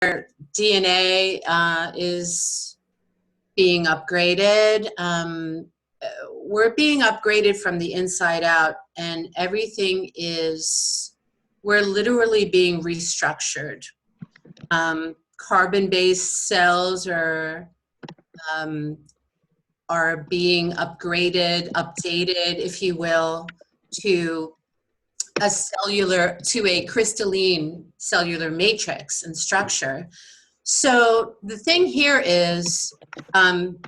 DNA is being upgraded. We're being upgraded from the inside out, and everything is, we're literally being restructured. Carbon-based cells are being upgraded, updated, if you will, to a crystalline cellular matrix and structure. So the thing here is,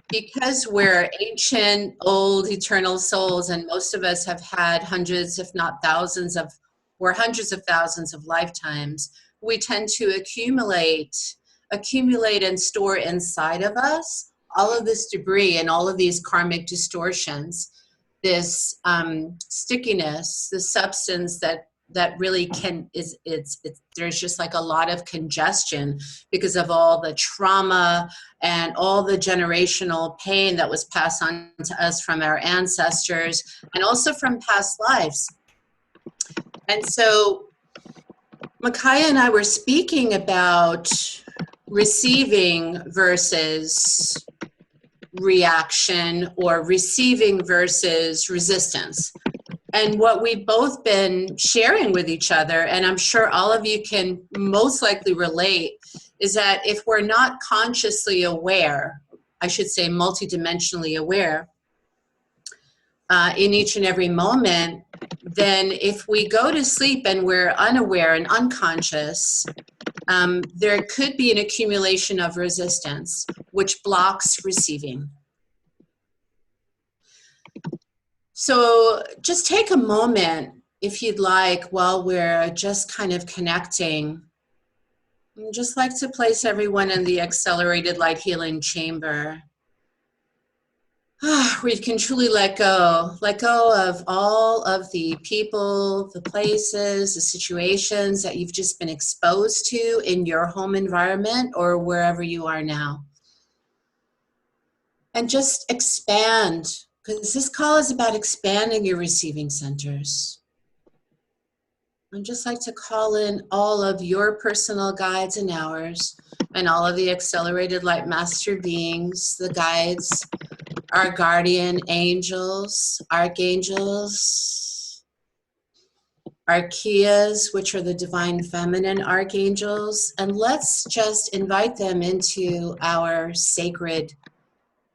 because we're ancient, old, eternal souls, and most of us have had hundreds, if not thousands of, or hundreds of thousands of lifetimes, we tend to accumulate and store inside of us all of this debris and all of these karmic distortions, this stickiness, the substance that really there's just like a lot of congestion because of all the trauma and all the generational pain that was passed on to us from our ancestors and also from past lives. And so Macaya and I were speaking about receiving versus reaction, or receiving versus resistance. And what we've both been sharing with each other, and I'm sure all of you can most likely relate, is that if we're not consciously aware, I should say multidimensionally aware, in each and every moment, then if we go to sleep and we're unaware and unconscious, there could be an accumulation of resistance, which blocks receiving. So just take a moment, if you'd like, while we're just kind of connecting. I'd just like to place everyone in the accelerated light healing chamber. Where you can truly let go of all of the people, the places, the situations that you've just been exposed to in your home environment or wherever you are now. And just expand, because this call is about expanding your receiving centers. I'd just like to call in all of your personal guides and ours, and all of the accelerated light master beings, the guides, our guardian angels, archangels, archaeas, which are the divine feminine archangels, and let's just invite them into our sacred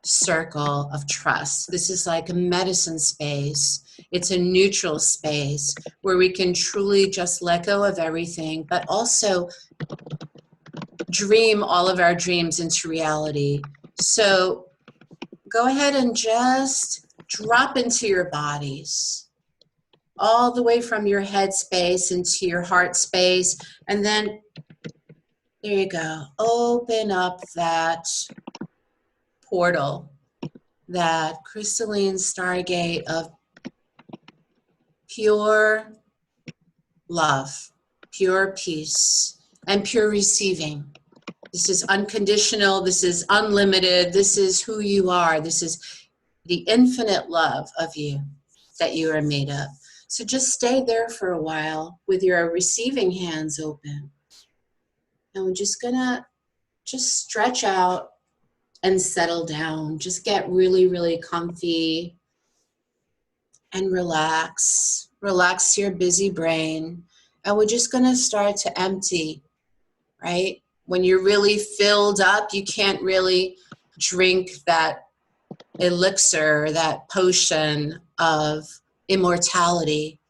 circle of trust. This is like a medicine space. It's a neutral space where we can truly just let go of everything, but also dream all of our dreams into reality. So go ahead and just drop into your bodies, all the way from your head space into your heart space. And then, there you go. Open up that portal, that crystalline stargate of pure love, pure peace, and pure receiving. This is unconditional, this is unlimited, this is who you are, this is the infinite love of you that you are made of. So just stay there for a while with your receiving hands open. And we're just gonna just stretch out and settle down. Just get really, really comfy and relax. Relax your busy brain. And we're just gonna start to empty, right? When you're really filled up, you can't really drink that elixir, that potion of immortality,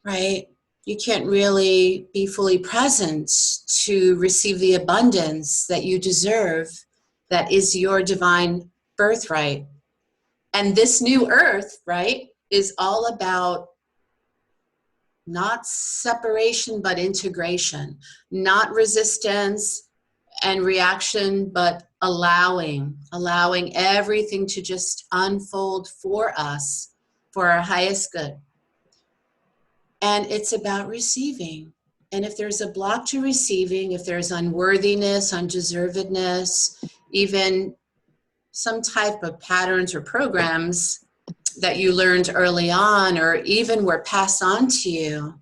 right? You can't really be fully present to receive the abundance that you deserve, that is your divine birthright. And this new earth, right, is all about not separation, but integration, not resistance and reaction, but allowing everything to just unfold for us, for our highest good. And it's about receiving. And if there's a block to receiving, if there's unworthiness, undeservedness, even some type of patterns or programs that you learned early on or even were passed on to you,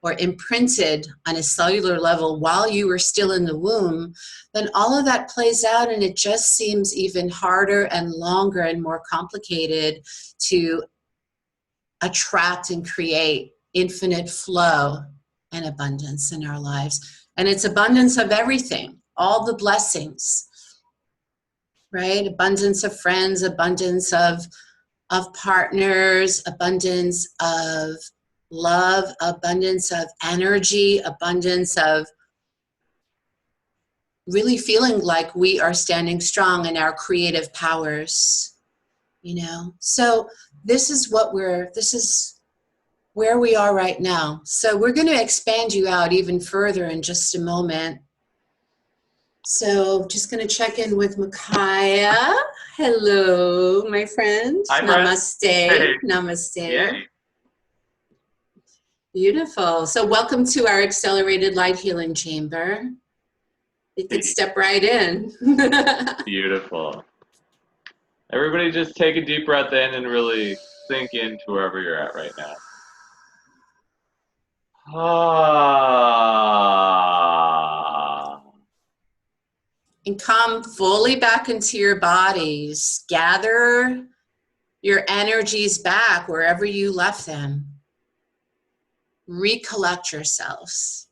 or imprinted on a cellular level while you were still in the womb, then all of that plays out and it just seems even harder and longer and more complicated to attract and create infinite flow and abundance in our lives. And it's abundance of everything, all the blessings, right? Abundance of friends, abundance of partners, abundance of love, abundance of energy, abundance of really feeling like we are standing strong in our creative powers, you know? So this is where we are right now. So we're going to expand you out even further in just a moment. So just going to check in with Macaya. Hello, my friend. Hi, Namaste. Hey. Namaste. Yay. Beautiful. So welcome to our accelerated light healing chamber. You could step right in. Beautiful. Everybody just take a deep breath in and really sink into wherever you're at right now. Ah. And come fully back into your bodies. Gather your energies back wherever you left them. Recollect yourselves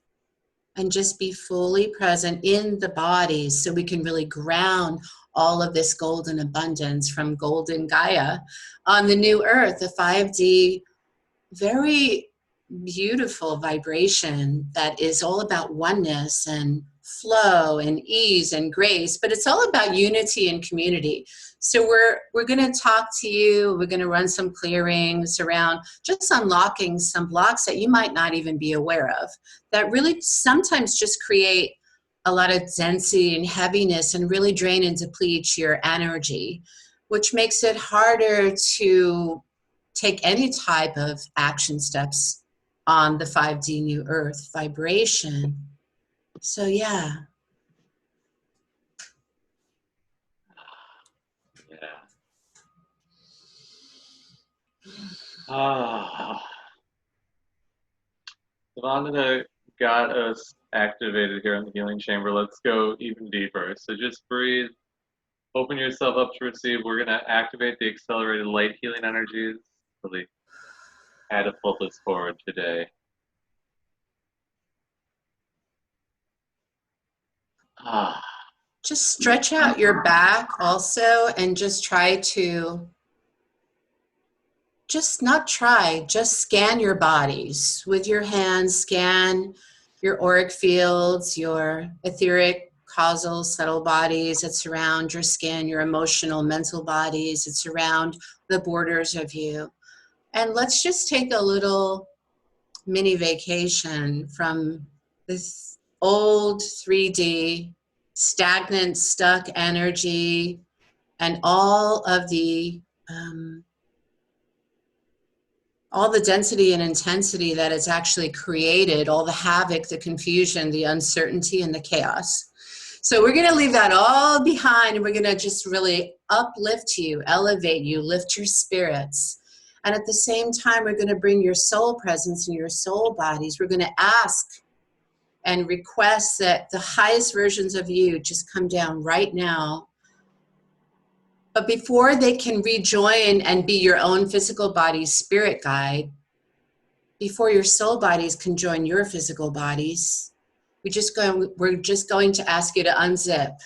and just be fully present in the bodies so we can really ground all of this golden abundance from golden Gaia on the new earth, the 5D, very beautiful vibration that is all about oneness and flow and ease and grace, but it's all about unity and community. So we're going to talk to you. We're going to run some clearings around just unlocking some blocks that you might not even be aware of that really sometimes just create a lot of density and heaviness and really drain and deplete your energy, which makes it harder to take any type of action steps on the 5D New Earth vibration. So yeah. Yeah. Ah. Vandana got us activated here in the healing chamber. Let's go even deeper. So just breathe. Open yourself up to receive. We're going to activate the accelerated light healing energies. Really catapult us forward today. Ah. Just stretch out your back also and just try to, just scan your bodies. With your hands, scan your auric fields, your etheric, causal, subtle bodies that surround your skin, your emotional, mental bodies that surround the borders of you. And let's just take a little mini vacation from this old 3D, stagnant, stuck energy, and all the density and intensity that it's actually created, all the havoc, the confusion, the uncertainty, and the chaos. So we're going to leave that all behind, and we're going to just really uplift you, elevate you, lift your spirits. And at the same time, we're going to bring your soul presence in your soul bodies. We're going to ask and request that the highest versions of you just come down right now. But before they can rejoin and be your own physical body's spirit guide, before your soul bodies can join your physical bodies, we're just going to ask you to unzip,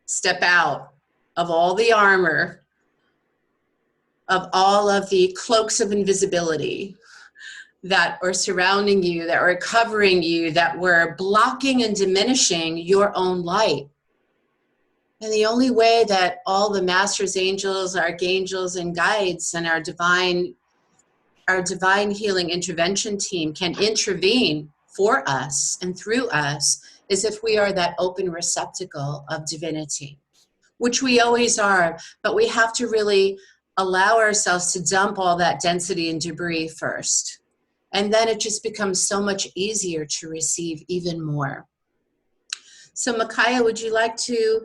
step out of all the armor, of all of the cloaks of invisibility that are surrounding you, that are covering you, that were blocking and diminishing your own light. And the only way that all the masters, angels, archangels, and guides and our divine healing intervention team can intervene for us and through us is if we are that open receptacle of divinity, which we always are, but we have to really allow ourselves to dump all that density and debris first. And then it just becomes so much easier to receive even more. So Macaya, would you like to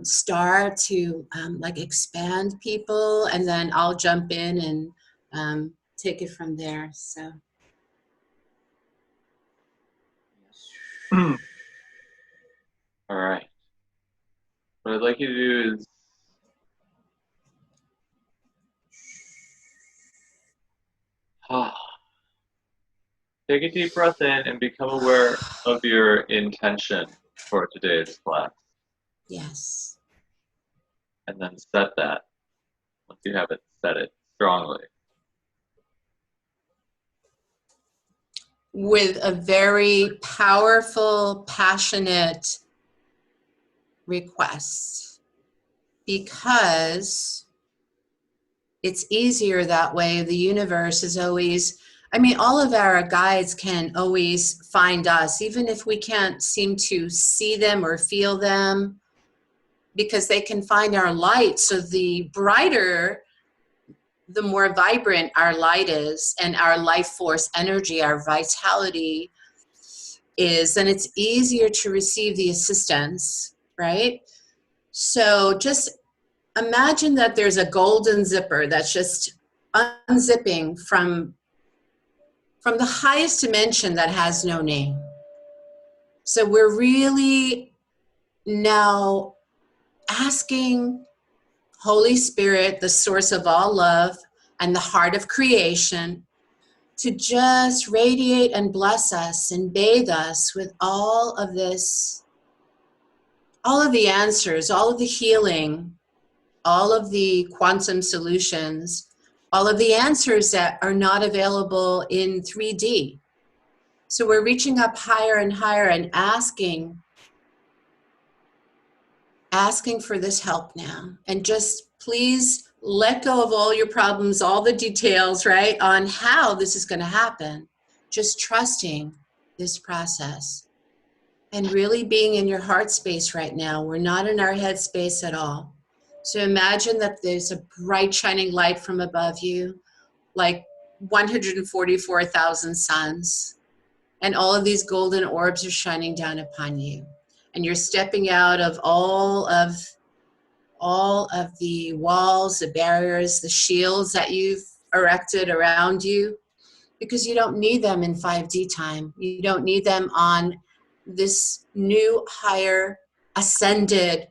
start to expand people, and then I'll jump in and take it from there. So All right. What I'd like you to do is take a deep breath in and become aware of your intention for today's class. Yes. And then set that. Once you have it, set it strongly. With a very powerful, passionate request, because it's easier that way. The universe is always, I mean, all of our guides can always find us, even if we can't seem to see them or feel them, because they can find our light. So the brighter, the more vibrant our light is, and our life force energy, our vitality is, then it's easier to receive the assistance, right? So just imagine that there's a golden zipper that's just unzipping from the highest dimension that has no name. So we're really now asking Holy Spirit, the source of all love and the heart of creation, to just radiate and bless us and bathe us with all of this, all of the answers, all of the healing, all of the quantum solutions, all of the answers that are not available in 3D. So we're reaching up higher and higher and asking for this help now. And just please let go of all your problems, all the details, right, on how this is going to happen. Just trusting this process and really being in your heart space right now. We're not in our head space at all. So imagine that there's a bright shining light from above you, like 144,000 suns, and all of these golden orbs are shining down upon you. And you're stepping out of all of the walls, the barriers, the shields that you've erected around you, because you don't need them in 5D time. You don't need them on this new, higher, ascended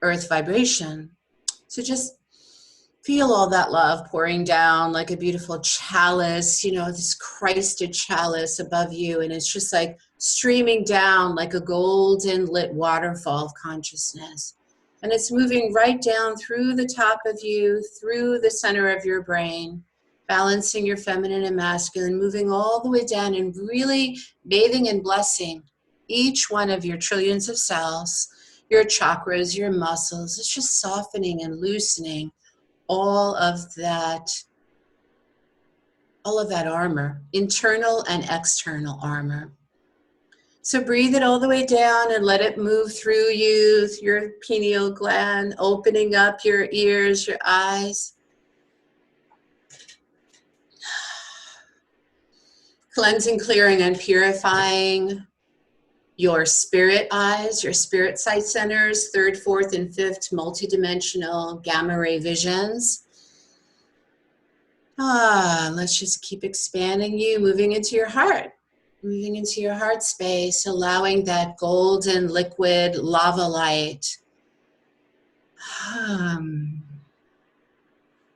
earth vibration. So just feel all that love pouring down like a beautiful chalice, you know, this Christed chalice above you. And it's just like streaming down like a golden lit waterfall of consciousness. And it's moving right down through the top of you, through the center of your brain, balancing your feminine and masculine, moving all the way down and really bathing and blessing each one of your trillions of cells, your chakras, your muscles. It's just softening and loosening all of that armor, internal and external armor. So breathe it all the way down and let it move through you, your pineal gland, opening up your ears, your eyes. Cleansing, clearing, and purifying your spirit eyes, your spirit sight centers, third, fourth, and fifth multidimensional gamma ray visions. Let's just keep expanding you, moving into your heart. Moving into your heart space, allowing that golden liquid lava light,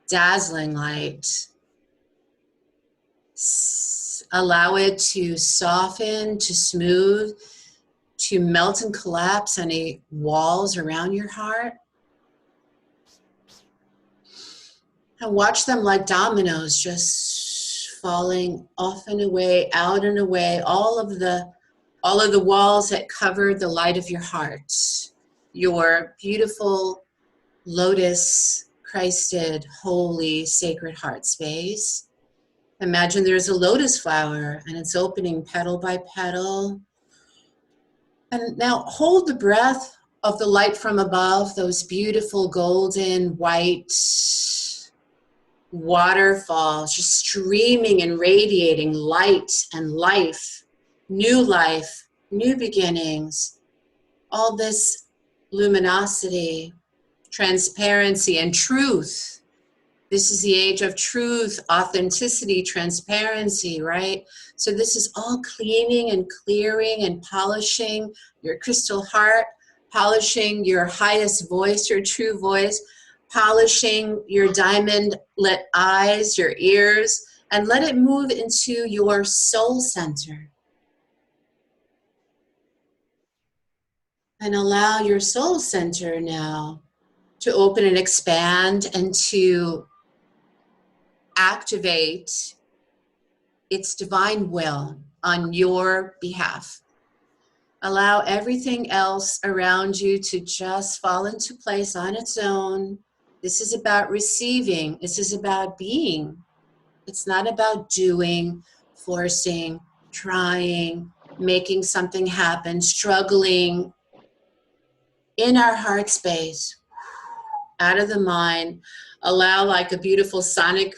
dazzling light. Allow it to soften, to smooth, to melt and collapse any walls around your heart. And watch them like dominoes, just falling off and away, out and away, all of the walls that cover the light of your heart, your beautiful lotus Christed, holy, sacred heart space. Imagine there's a lotus flower and it's opening petal by petal. And now hold the breath of the light from above, those beautiful golden white waterfalls just streaming and radiating light and life, new beginnings, all this luminosity, transparency, and truth This is the age of truth, authenticity, transparency, right? So this is all cleaning and clearing and polishing your crystal heart, polishing your highest voice, your true voice, polishing your diamond-lit eyes, your ears, and let it move into your soul center. And allow your soul center now to open and expand and to activate its divine will on your behalf. Allow everything else around you to just fall into place on its own. This is about receiving. This is about being. It's not about doing, forcing, trying, making something happen, struggling. In our heart space, out of the mind, allow like a beautiful sonic,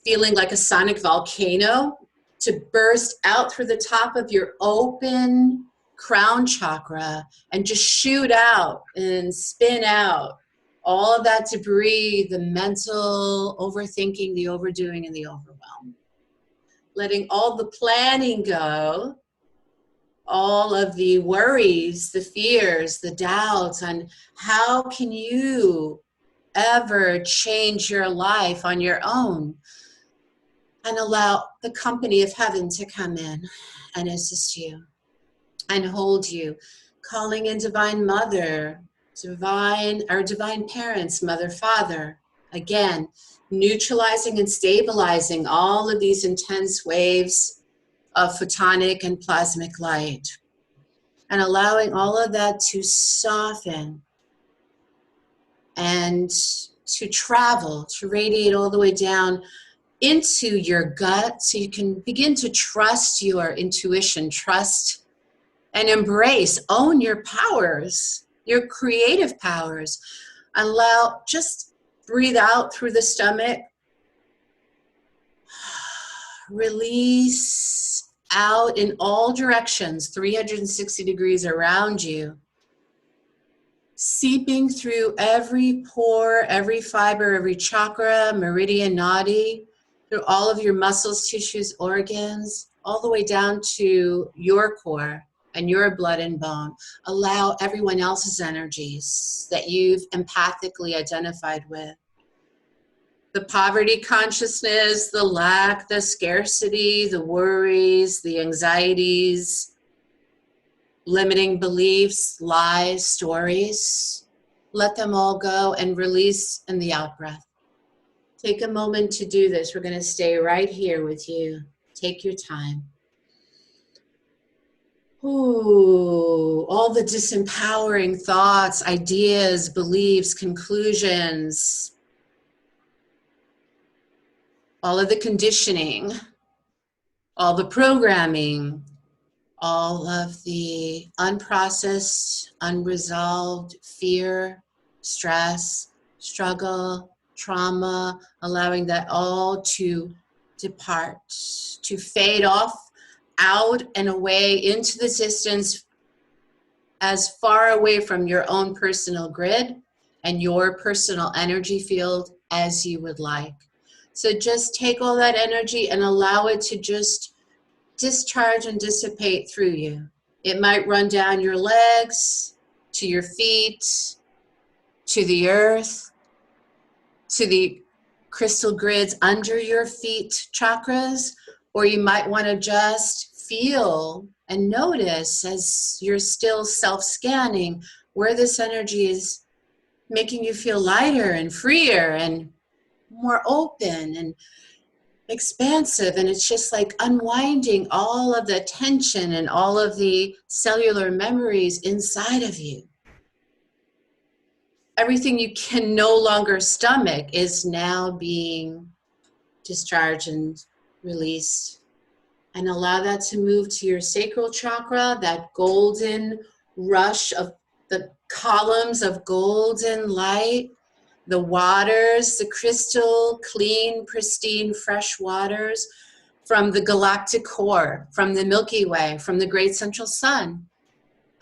feeling like a sonic volcano to burst out through the top of your open crown chakra and just shoot out and spin out all of that debris, the mental overthinking, the overdoing, and the overwhelm. Letting all the planning go, all of the worries, the fears, the doubts on how can you ever change your life on your own, and allow the company of heaven to come in and assist you and hold you, calling in divine mother, our divine parents, mother, father, again, neutralizing and stabilizing all of these intense waves of photonic and plasmic light, and allowing all of that to soften and to travel, to radiate all the way down into your gut so you can begin to trust your intuition, trust and embrace, own your powers, your creative powers. Allow, just breathe out through the stomach, release out in all directions, 360 degrees around you, seeping through every pore, every fiber, every chakra, meridian, nadi, through all of your muscles, tissues, organs, all the way down to your core and your blood and bone. Allow everyone else's energies that you've empathically identified with. The poverty consciousness, the lack, the scarcity, the worries, the anxieties, limiting beliefs, lies, stories. Let them all go and release in the out-breath. Take a moment to do this. We're going to stay right here with you. Take your time. Ooh, all the disempowering thoughts, ideas, beliefs, conclusions, all of the conditioning, all the programming, all of the unprocessed, unresolved fear, stress, struggle, trauma, allowing that all to depart, to fade off, out and away into the distance, as far away from your own personal grid and your personal energy field as you would like. So just take all that energy and allow it to just discharge and dissipate through you. It might run down your legs, to your feet, to the earth, to the crystal grids under your feet chakras, or you might want to just feel and notice as you're still self-scanning where this energy is making you feel lighter and freer and more open and expansive, and it's just like unwinding all of the tension and all of the cellular memories inside of you. Everything you can no longer stomach is now being discharged and released. And allow that to move to your sacral chakra, that golden rush of the columns of golden light, the waters, the crystal, clean, pristine, fresh waters from the galactic core, from the Milky Way, from the great central sun.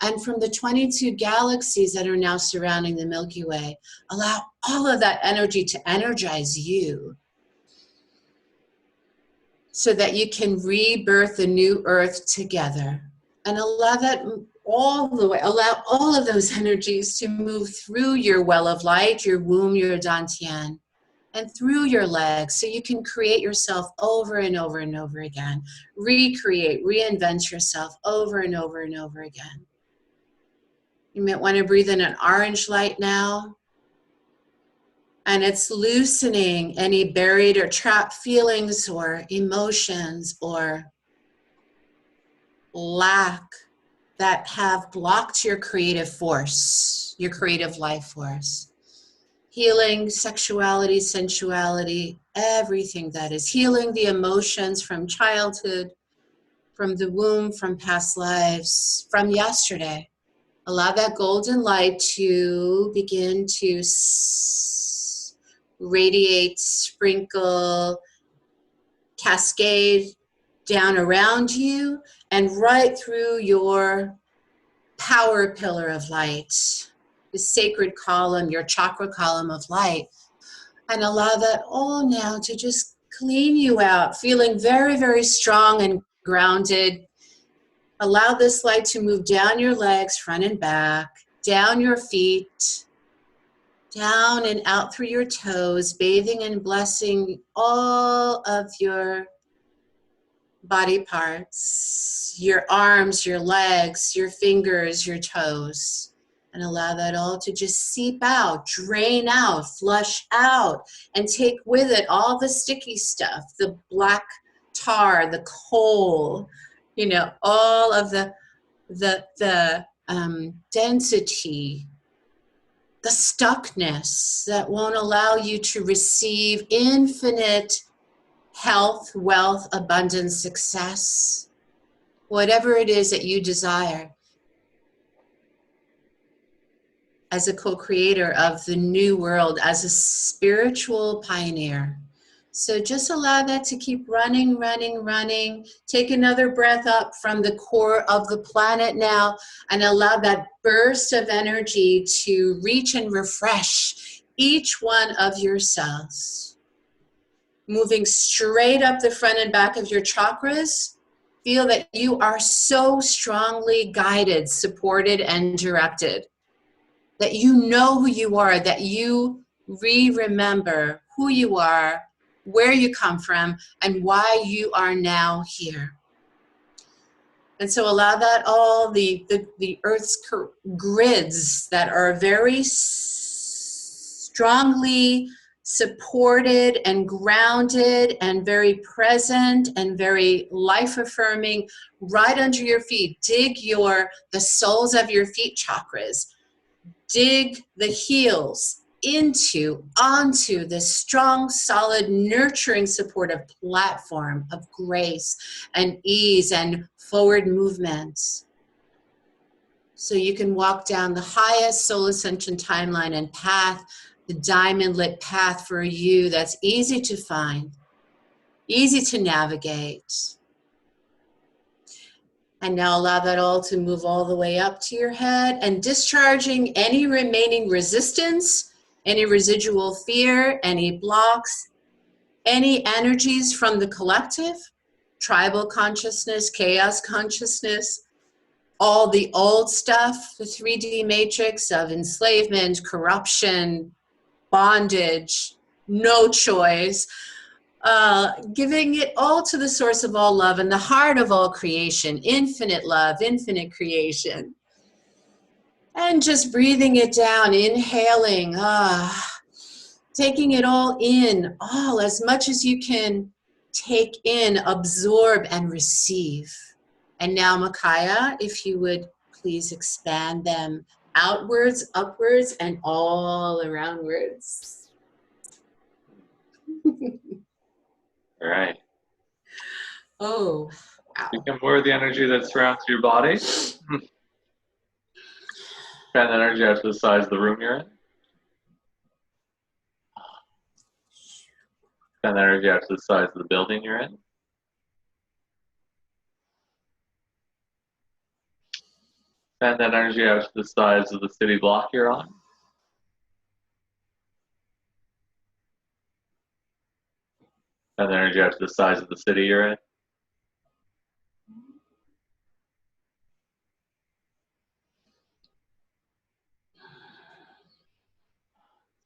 and from the 22 galaxies that are now surrounding the Milky Way. Allow all of that energy to energize you so that you can rebirth the new earth together. And allow that all the way, allow all of those energies to move through your well of light, your womb, your dantian, and through your legs, so you can create yourself over and over and over again. Recreate, reinvent yourself over and over and over again. You might want to breathe in an orange light now. And it's loosening any buried or trapped feelings or emotions or lack that have blocked your creative force, your creative life force. Healing sexuality, sensuality, everything that is. Healing the emotions from childhood, from the womb, from past lives, from yesterday. Allow that golden light to begin to radiate, sprinkle, cascade down around you and right through your power pillar of light, the sacred column, your chakra column of light. And allow that all now to just clean you out, feeling very, very strong and grounded. Allow this light to move down your legs, front and back, down your feet, down and out through your toes, bathing and blessing all of your body parts, your arms, your legs, your fingers, your toes. And allow that all to just seep out, drain out, flush out, and take with it all the sticky stuff, the black tar, the coal, you know, all of the density, the stuckness that won't allow you to receive infinite health, wealth, abundance, success, whatever it is that you desire as a co-creator of the new world, as a spiritual pioneer. So just allow that to keep running, running, running. Take another breath up from the core of the planet now and allow that burst of energy to reach and refresh each one of your cells. Moving straight up the front and back of your chakras, feel that you are so strongly guided, supported, and directed. That you know who you are, that you remember who you are, where you come from, and why you are now here. And so allow that all the Earth's grids that are very strongly supported and grounded and very present and very life-affirming right under your feet. Dig the soles of your feet chakras. Dig the heels onto this strong, solid, nurturing, supportive platform of grace and ease and forward movements. So you can walk down the highest soul ascension timeline and path, the diamond lit path for you that's easy to find, easy to navigate. And now allow that all to move all the way up to your head and discharging any remaining resistance, any residual fear, any blocks, any energies from the collective, tribal consciousness, chaos consciousness, all the old stuff, the 3D matrix of enslavement, corruption, bondage, no choice, giving it all to the source of all love and the heart of all creation, infinite love, infinite creation. And just breathing it down, inhaling, taking it all in, all as much as you can take in, absorb, and receive. And now, Macaya, if you would please expand them outwards, upwards, and all aroundwards. All right. Oh, wow. Become aware of the energy that surrounds your body. Expand that energy out to the size of the room you're in. Expand that energy out to the size of the building you're in. Send that energy out to the sides of the city block you're on. Send that energy out to the sides of the city you're in.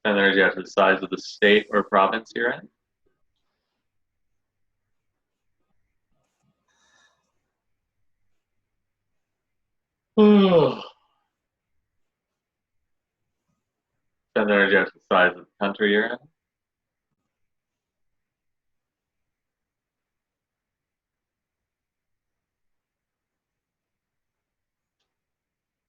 Send that energy out to the sides of the state or province you're in. Send that energy out to the sides of the country you're in.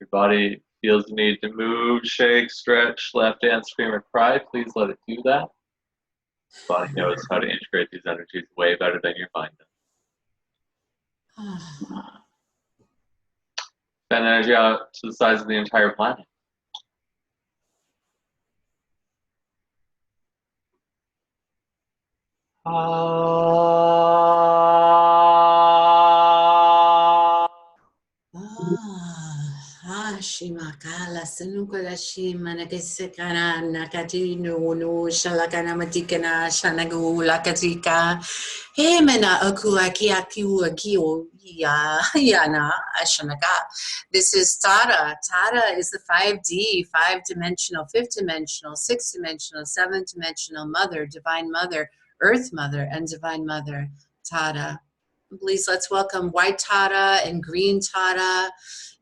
Your body feels the need to move, shake, stretch, laugh, dance, scream, or cry. Please let it do that. The body knows how to integrate these energies way better than your mind does. Send energy out to the sides of the entire planet. Shimakala Sanukala Shimanakasekana Nakati no Shalakana Matikana Shanagu Lakatika Hemana Akuaki Akiu Akio Yana Ashanaka. This is Tara. Tara is the 5D, 5-dimensional, 5th-dimensional, 6th-dimensional, 7th-dimensional mother, divine mother, earth mother, and divine mother, Tara. Please let's welcome white Tara and green Tara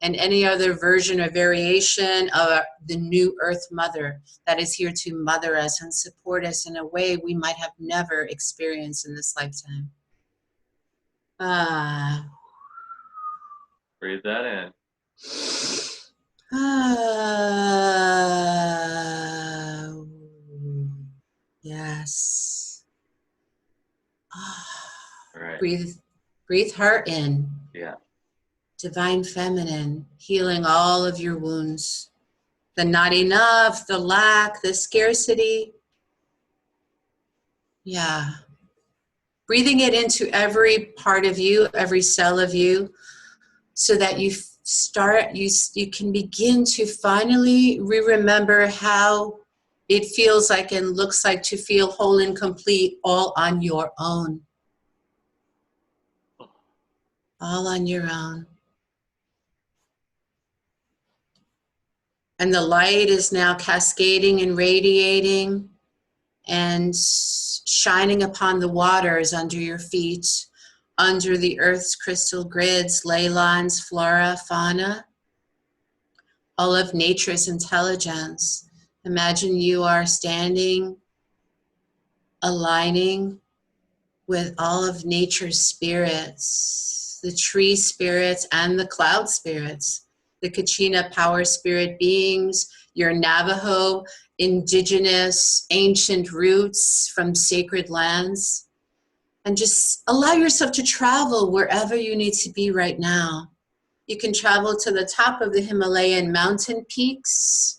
and any other version or variation of the new earth mother that is here to mother us and support us in a way we might have never experienced in this lifetime. Breathe that in. Yes. Right. Breathe her in. Yeah. Divine feminine, healing all of your wounds. The not enough, the lack, the scarcity. Yeah. Breathing it into every part of you, every cell of you, so that you can begin to finally remember how it feels like and looks like to feel whole and complete all on your own. All on your own. And the light is now cascading and radiating and shining upon the waters under your feet, under the earth's crystal grids, ley lines, flora, fauna, all of nature's intelligence. Imagine you are standing, aligning with all of nature's spirits, the tree spirits and the cloud spirits, the Kachina power spirit beings, your Navajo, indigenous, ancient roots from sacred lands. And just allow yourself to travel wherever you need to be right now. You can travel to the top of the Himalayan mountain peaks.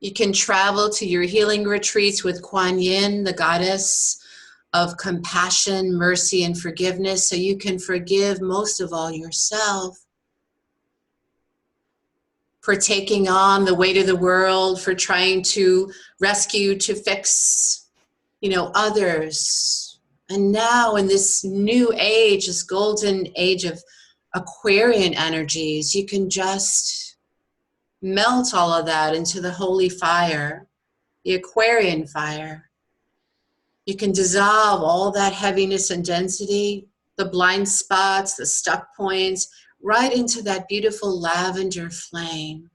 You can travel to your healing retreats with Kuan Yin, the goddess of compassion, mercy, and forgiveness, so you can forgive most of all yourself for taking on the weight of the world, for trying to rescue, to fix, others. And now in this new age, this golden age of Aquarian energies, you can just melt all of that into the holy fire, the Aquarian fire. You can dissolve all that heaviness and density, the blind spots, the stuck points, right into that beautiful lavender flame.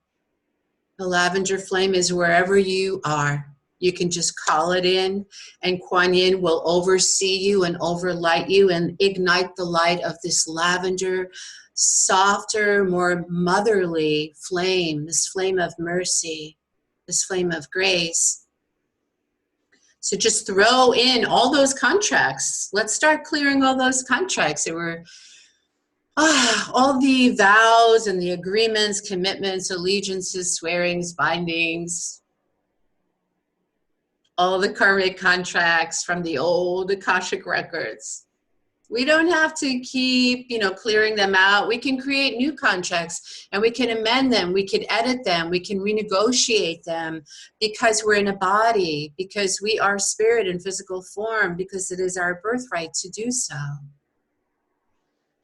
The lavender flame is wherever you are. You can just call it in, and Kuan Yin will oversee you and overlight you and ignite the light of this lavender, softer, more motherly flame, this flame of mercy, this flame of grace. So just throw in all those contracts. Let's start clearing all those contracts. There were all the vows and the agreements, commitments, allegiances, swearings, bindings, all the karmic contracts from the old Akashic records. We don't have to keep, clearing them out. We can create new contracts and we can amend them. We can edit them. We can renegotiate them because we're in a body, because we are spirit in physical form, because it is our birthright to do so.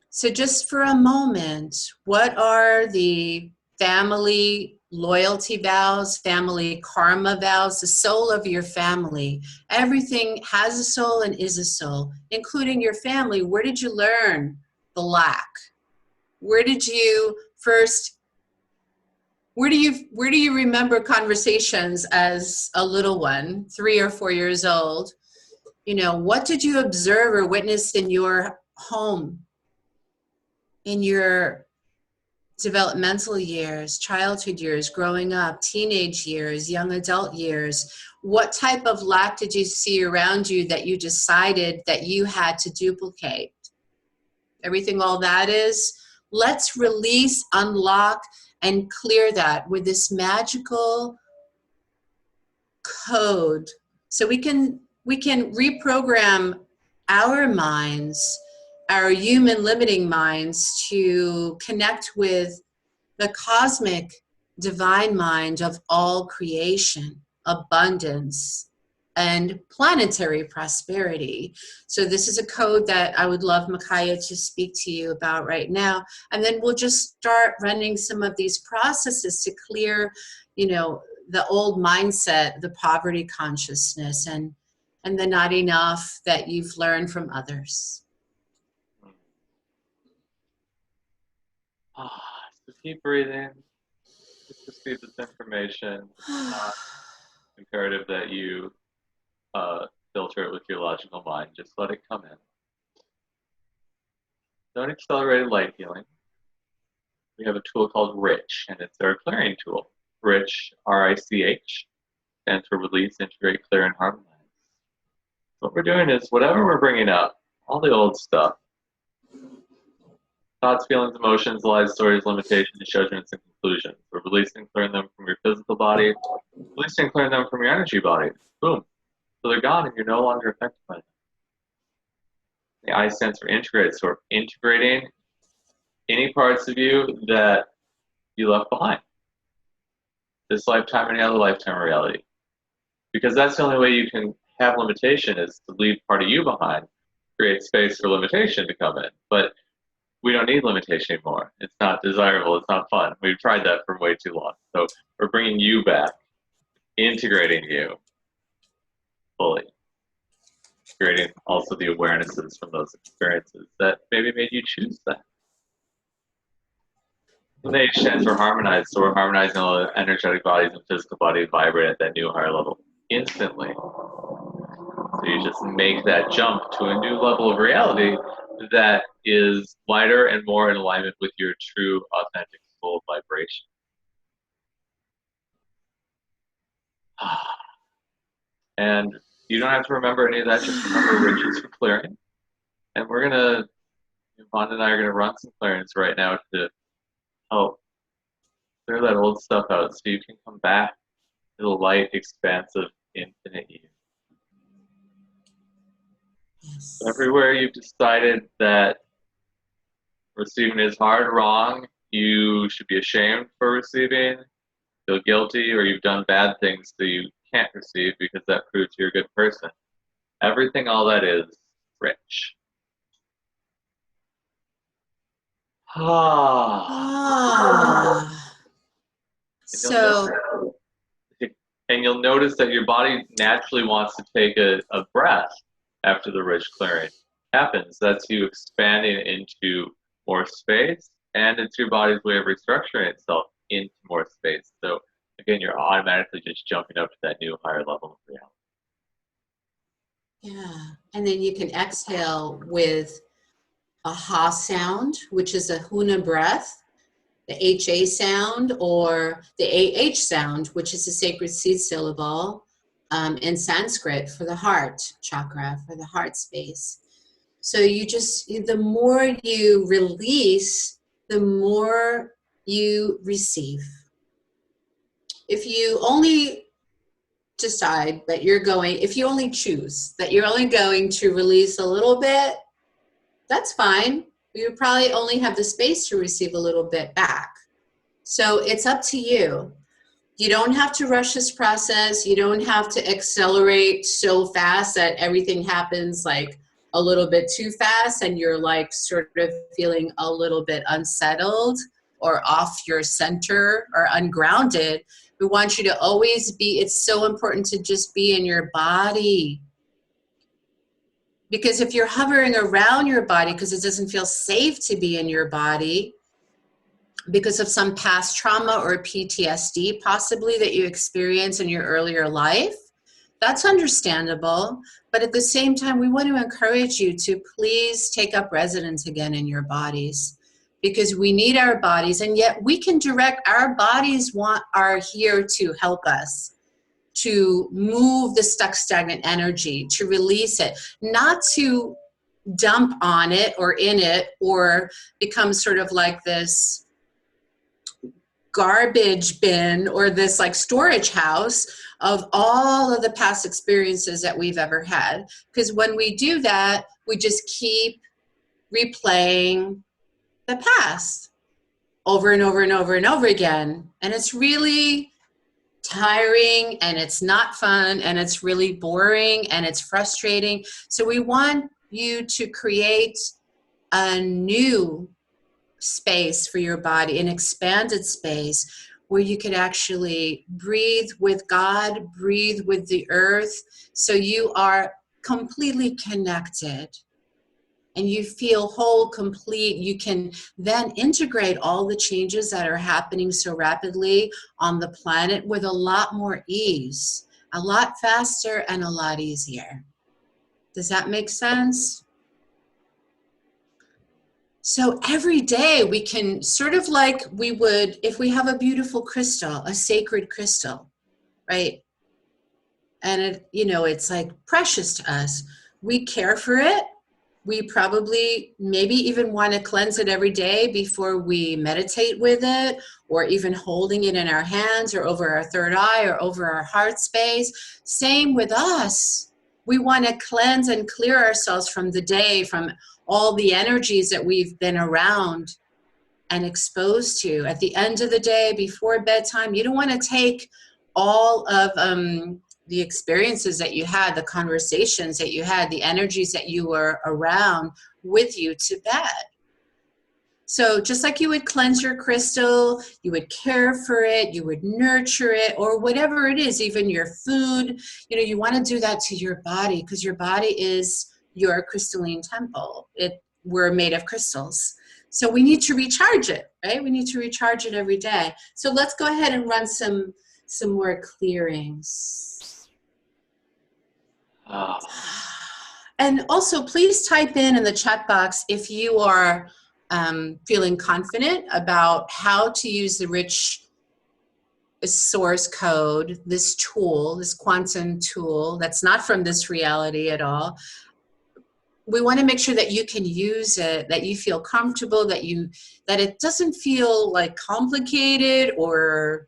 So just for a moment, what are the family loyalty vows, family karma vows, the soul of your family? Everything has a soul and is a soul, including your family. Where did you learn the lack? Where did you first, where do you remember conversations as a little one, 3 or 4 years old? What did you observe or witness in your home, in your developmental years, childhood years, growing up, teenage years, young adult years? What type of lack did you see around you that you decided that you had to duplicate? Everything all that is, let's release, unlock, and clear that with this magical code. So we can reprogram our minds, our human limiting minds, to connect with the cosmic divine mind of all creation, abundance, and planetary prosperity. So this is a code that I would love Macaya to speak to you about right now. And then we'll just start running some of these processes to clear, the old mindset, the poverty consciousness, and the not enough that you've learned from others. So keep breathing. Just receive this information. It's not imperative that you filter it with your logical mind. Just let it come in. So in accelerated light healing, we have a tool called RICH, and it's our clearing tool. RICH, R-I-C-H, stands for Release, Integrate, Clear, and Harmonize. What we're doing is whatever we're bringing up, all the old stuff, thoughts, feelings, emotions, lies, stories, limitations, judgments, and conclusions. We're releasing and clearing them from your physical body, releasing and clearing them from your energy body. Boom. So they're gone and you're no longer affected by them. The I stands for integrate, so we're integrating any parts of you that you left behind. This lifetime and any other lifetime reality. Because that's the only way you can have limitation, is to leave part of you behind, create space for limitation to come in. But we don't need limitation anymore. It's not desirable. It's not fun. We've tried that for way too long. So we're bringing you back, integrating you fully, creating also the awarenesses from those experiences that maybe made you choose that. The H stands for harmonize, so we're harmonizing all the energetic bodies and physical bodies vibrate at that new higher level instantly. So you just make that jump to a new level of reality that is lighter and more in alignment with your true, authentic soul vibration. And you don't have to remember any of that, just remember riches for clearing. And we're gonna, Vandana and I are gonna run some clearings right now to help clear that old stuff out so you can come back to the light, expansive, infinite you. Yes. Everywhere you've decided that receiving is hard, wrong, you should be ashamed for receiving, feel guilty, or you've done bad things so you can't receive because that proves you're a good person. Everything, all that is rich. So, and you'll notice that your body naturally wants to take a breath after the rich clearing happens. That's you expanding into more space, and it's your body's way of restructuring itself into more space. So again, you're automatically just jumping up to that new higher level of reality. Yeah, and then you can exhale with a ha sound, which is a huna breath, the HA sound, or the AH sound, which is a sacred seed syllable in Sanskrit for the heart chakra, for the heart space. So you just, the more you release, the more you receive. If you only decide that you're going, if you only choose that you're only going to release a little bit, That's fine. You probably only have the space to receive a little bit back. So it's up to you. You don't have to rush this process. You don't have to accelerate so fast that everything happens like a little bit too fast and you're like sort of feeling a little bit unsettled or off your center or ungrounded. We want you to always be, it's so important to just be in your body. Because if you're hovering around your body because it doesn't feel safe to be in your body, because of some past trauma or PTSD possibly that you experienced in your earlier life, that's understandable. But at the same time, we want to encourage you to please take up residence again in your bodies, because we need our bodies, and yet we can direct, our bodies are here to help us, to move the stuck stagnant energy, to release it, not to dump on it or in it or become sort of like this garbage bin or this like storage house of all of the past experiences that we've ever had. Because when we do that, we just keep replaying the past over and over and over and over again. And it's really tiring and it's not fun and it's really boring and it's frustrating. So we want you to create a new space for your body, an expanded space where you could actually breathe with God, breathe with the earth, so you are completely connected and you feel whole, complete. You can then integrate all the changes that are happening so rapidly on the planet with a lot more ease, a lot faster and a lot easier. Does that make sense? So every day we can sort of like we would, if we have a beautiful crystal, a sacred crystal, right? And it, you know, it's like precious to us. We care for it. We probably maybe even want to cleanse it every day before we meditate with it, or even holding it in our hands or over our third eye or over our heart space. Same with us. We want to cleanse and clear ourselves from the day, from all the energies that we've been around and exposed to. At the end of the day, before bedtime, you don't want to take all of the experiences that you had, the conversations that you had, the energies that you were around with you to bed. So just like you would cleanse your crystal, you would care for it, you would nurture it, or whatever it is, even your food, you know, you want to do that to your body, because your body is your crystalline temple. We're made of crystals. So we need to recharge it, right? We need to recharge it every day. So let's go ahead and run some more clearings. And also, please type in the chat box if you are feeling confident about how to use the rich source code, this tool, this quantum tool that's not from this reality at all. We want to make sure that you can use it, that you feel comfortable, that it doesn't feel like complicated or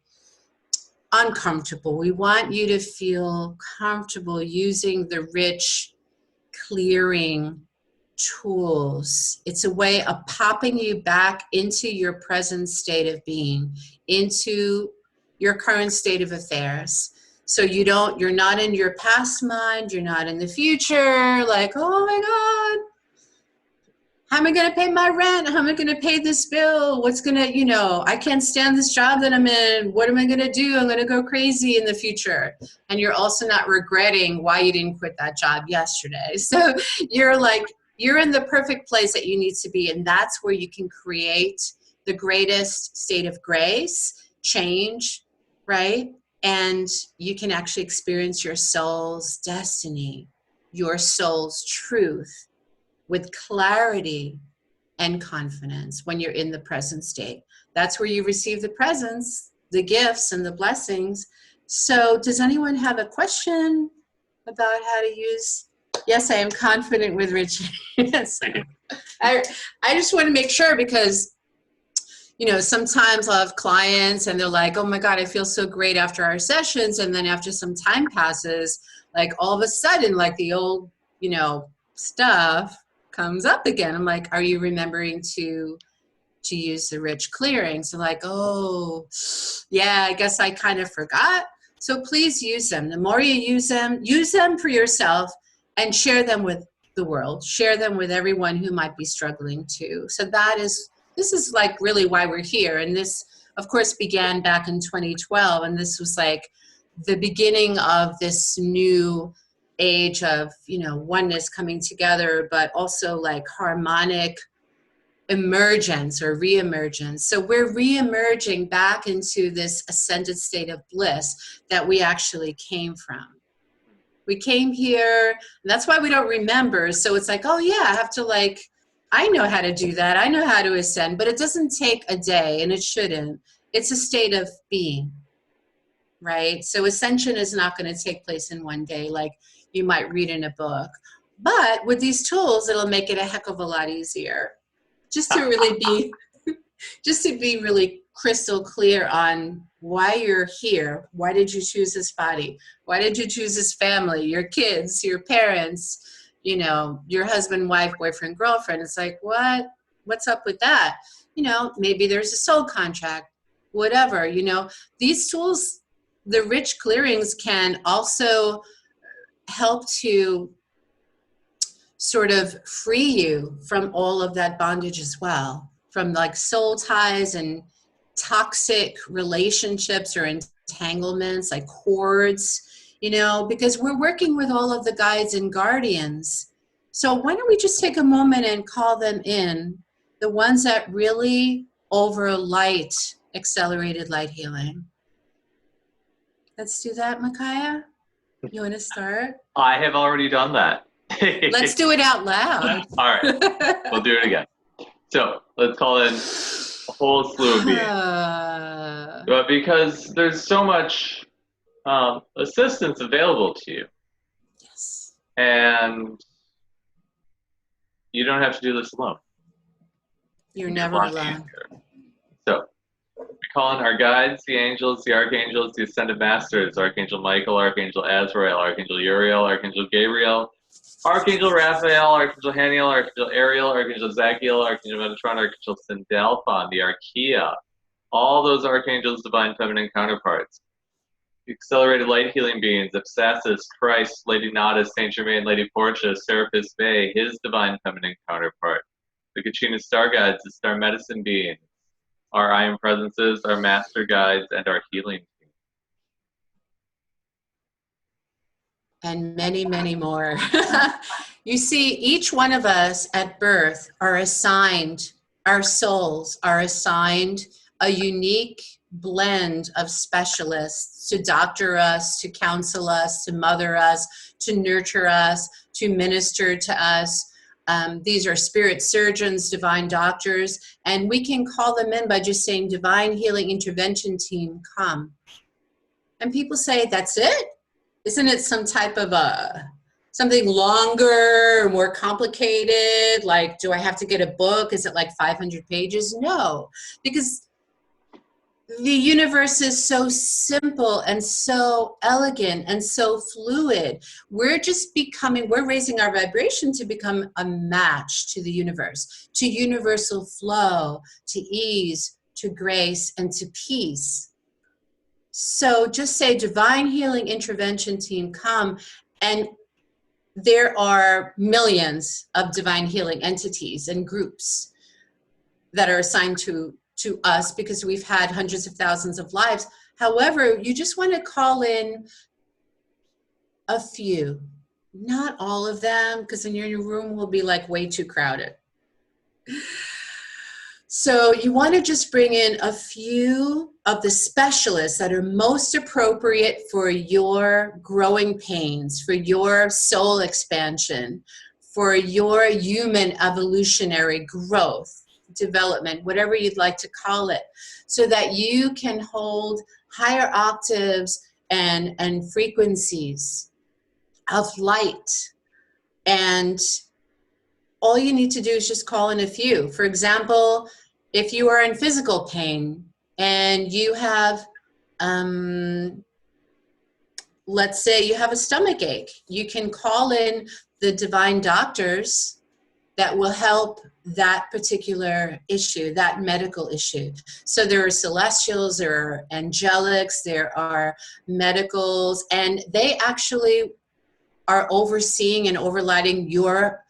uncomfortable. We want you to feel comfortable using the rich clearing tools. It's a way of popping you back into your present state of being, into your current state of affairs. So you're not in your past mind, you're not in the future, like, oh my God, how am I going to pay my rent? How am I going to pay this bill? What's going to, I can't stand this job that I'm in. What am I going to do? I'm going to go crazy in the future. And you're also not regretting why you didn't quit that job yesterday. So you're in the perfect place that you need to be. And that's where you can create the greatest state of grace, change, right? And you can actually experience your soul's destiny, your soul's truth with clarity and confidence when you're in the present state. That's where you receive the presents, the gifts, and the blessings. So does anyone have a question about how to use? Yes, I am confident with Richard. Yes. I just want to make sure, because sometimes I'll have clients and they're like, oh my God, I feel so great after our sessions. And then after some time passes, like all of a sudden, like the old, stuff comes up again. I'm like, are you remembering to use the rich clearings? So like, oh, yeah, I guess I kind of forgot. So please use them. The more you use them for yourself and share them with the world. Share them with everyone who might be struggling too. So this is like really why we're here. And this, of course, began back in 2012. And this was like the beginning of this new age of, oneness coming together, but also like harmonic emergence or reemergence. So we're reemerging back into this ascended state of bliss that we actually came from. We came here, and that's why we don't remember. So it's like, oh yeah, I have to I know how to do that. I know how to ascend, but it doesn't take a day, and it shouldn't. It's a state of being, right? So ascension is not going to take place in one day like you might read in a book. But with these tools, it'll make it a heck of a lot easier. Just to be really crystal clear on why you're here. Why did you choose this body? Why did you choose this family, your kids, your parents, your husband, wife, boyfriend, girlfriend? It's like, what's up with that? Maybe there's a soul contract, whatever, these tools, the rich clearings can also help to sort of free you from all of that bondage as well, from like soul ties and toxic relationships or entanglements, like cords, because we're working with all of the guides and guardians. So why don't we just take a moment and call them in, the ones that really over light, accelerated light healing. Let's do that, Macaya. You want to start? I have already done that. Let's do it out loud. All right, we'll do it again. So let's call in a whole slew of beings. But because there's so much assistance available to you. Yes. And you don't have to do this alone. You're never alone. So we call in our guides, the angels, the archangels, the ascended masters, Archangel Michael, Archangel Azrael, Archangel Uriel, Archangel Gabriel, Archangel Raphael, Archangel Haniel, Archangel Ariel, Archangel Zachiel, Archangel Metatron, Archangel Sindalphon, the Archaea, all those archangels, divine feminine counterparts. The accelerated light healing beings, Abscessus, Christ, Lady Nada, Saint Germain, Lady Portia, Serapis Bey, his divine feminine counterpart. The Kachina star guides, the star medicine beings, our I Am presences, our master guides, and our healing team. And many, many more. You see, each one of us at birth are assigned, our souls are assigned a unique blend of specialists to doctor us, to counsel us, to mother us, to nurture us, to minister to us. These are spirit surgeons, divine doctors, and we can call them in by just saying, Divine Healing Intervention Team, come. And people say, that's it? Isn't it some type of something longer, more complicated? Like, do I have to get a book? Is it like 500 pages? No, because the universe is so simple and so elegant and so fluid. We're raising our vibration to become a match to the universe, to universal flow, to ease, to grace, and to peace. So just say, Divine Healing Intervention Team, come. And there are millions of divine healing entities and groups that are assigned to us because we've had hundreds of thousands of lives. However, you just want to call in a few, not all of them, because then your room will be like way too crowded. So you want to just bring in a few of the specialists that are most appropriate for your growing pains, for your soul expansion, for your human evolutionary growth, development, whatever you'd like to call it, so that you can hold higher octaves and frequencies of light. And all you need to do is just call in a few. For example, if you are in physical pain and you have, let's say you have a stomach ache, you can call in the divine doctors that will help that particular issue, that medical issue. So there are celestials, there are angelics, there are medicals, and they actually are overseeing and overlighting your